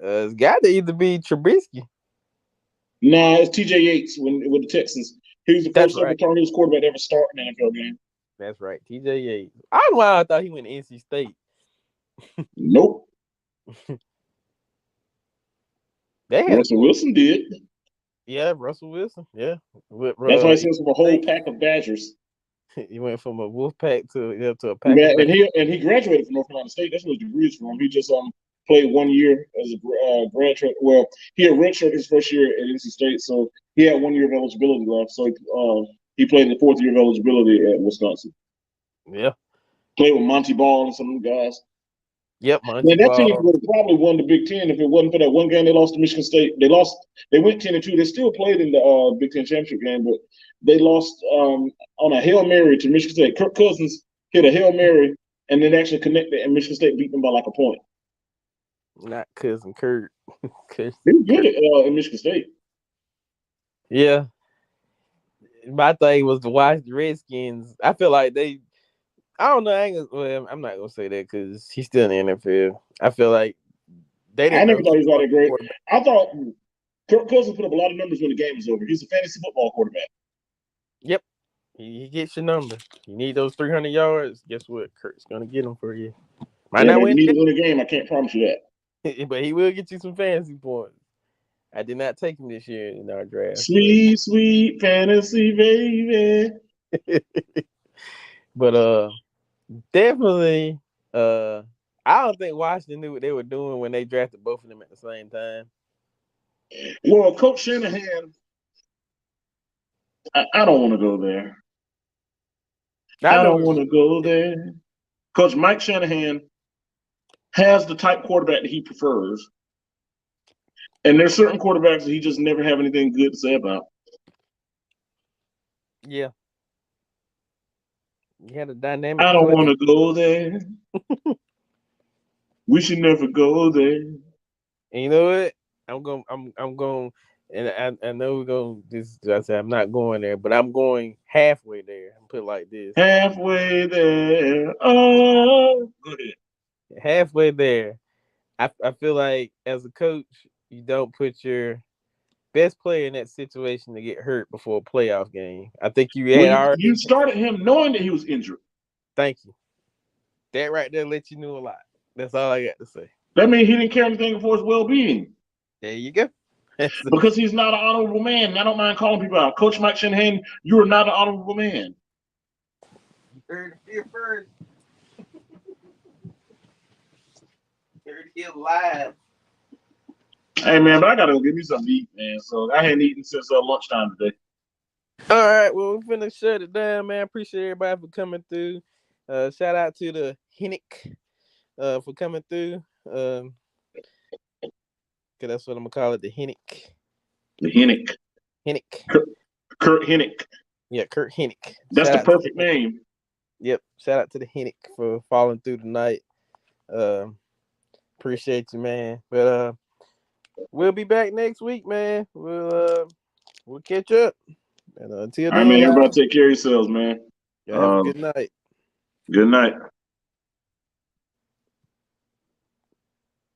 It's got to either be Trubisky. Nah, it's TJ Yates with the Texans. He was the first ever Tar Heels quarterback to ever start an NFL game. That's right, TJ Yates. I don't know why I thought he went to NC State. Nope. Russell Wilson did. Yeah, Russell Wilson. Yeah. That's why he says from a whole pack of Badgers. He went from a wolf pack to a pack. Man, and he graduated from North Carolina State. That's what his degree is from. He just played 1 year as a graduate. Well, he had redshirted his first year at NC State, so he had 1 year of eligibility left. So he played the 4th year of eligibility at Wisconsin. Yeah. Played with Monty Ball and some of the guys. Yep, Man, that team would have probably won the Big Ten if it wasn't for that one game they lost to Michigan State. They went 10-2. They still played in the Big Ten championship game, but they lost on a Hail Mary to Michigan State. Kirk Cousins hit a Hail Mary and then actually connected, and Michigan State beat them by like a point. Not Cousin Kurt. They were good in Michigan State. Yeah. My thing was to watch the Redskins. I feel like I don't know. I'm not gonna say that because he's still in the NFL. I feel like they didn't. I never thought he was all that great. I thought Kirk Cousins put up a lot of numbers when the game was over. He's a fantasy football quarterback. Yep, he gets your number. You need those 300 yards. Guess what? Kurt's gonna get them for you. Might not win. You need to win a game. I can't promise you that. But he will get you some fantasy points. I did not take him this year in our draft. Sweet fantasy baby. But definitely, I don't think Washington knew what they were doing when they drafted both of them at the same time. Well, Coach Shanahan, I don't want to go there. I don't want to go there. Coach Mike Shanahan has the type quarterback that he prefers. And there's certain quarterbacks that he just never have anything good to say about. Yeah. You had a dynamic. I don't want to go there. We should never go there. And you know what? I'm going, and I know we're going. I said I'm not going there, but I'm going halfway there. I'm put it like this: halfway there. Oh, go ahead. Halfway there. I feel like as a coach, you don't put your best player in that situation to get hurt before a playoff game. I think you started him knowing that he was injured. Thank you. That right there lets you know a lot. That's all I got to say. That means he didn't care anything for his well-being. There you go. Because he's not an honorable man. And I don't mind calling people out. Coach Mike Shanahan, you are not an honorable man. You heard it here first. Heard it here live. Hey, man, but I got to go get me something to eat, man. So I hadn't eaten since lunchtime today. All right. Well, we're finna shut it down, man. Appreciate everybody for coming through. Shout out to the Hinnick for coming through. Cause that's what I'm gonna call it, the Hinnick. The Hinnick. Kurt Hinnick. Yeah, Kurt Hinnick. That's the perfect name. Yep. Shout out to the Hinnick for falling through tonight. Appreciate you, man. But we'll be back next week, man. We'll catch up. And until then, everybody take care of yourselves, man. Have a good night. Good night.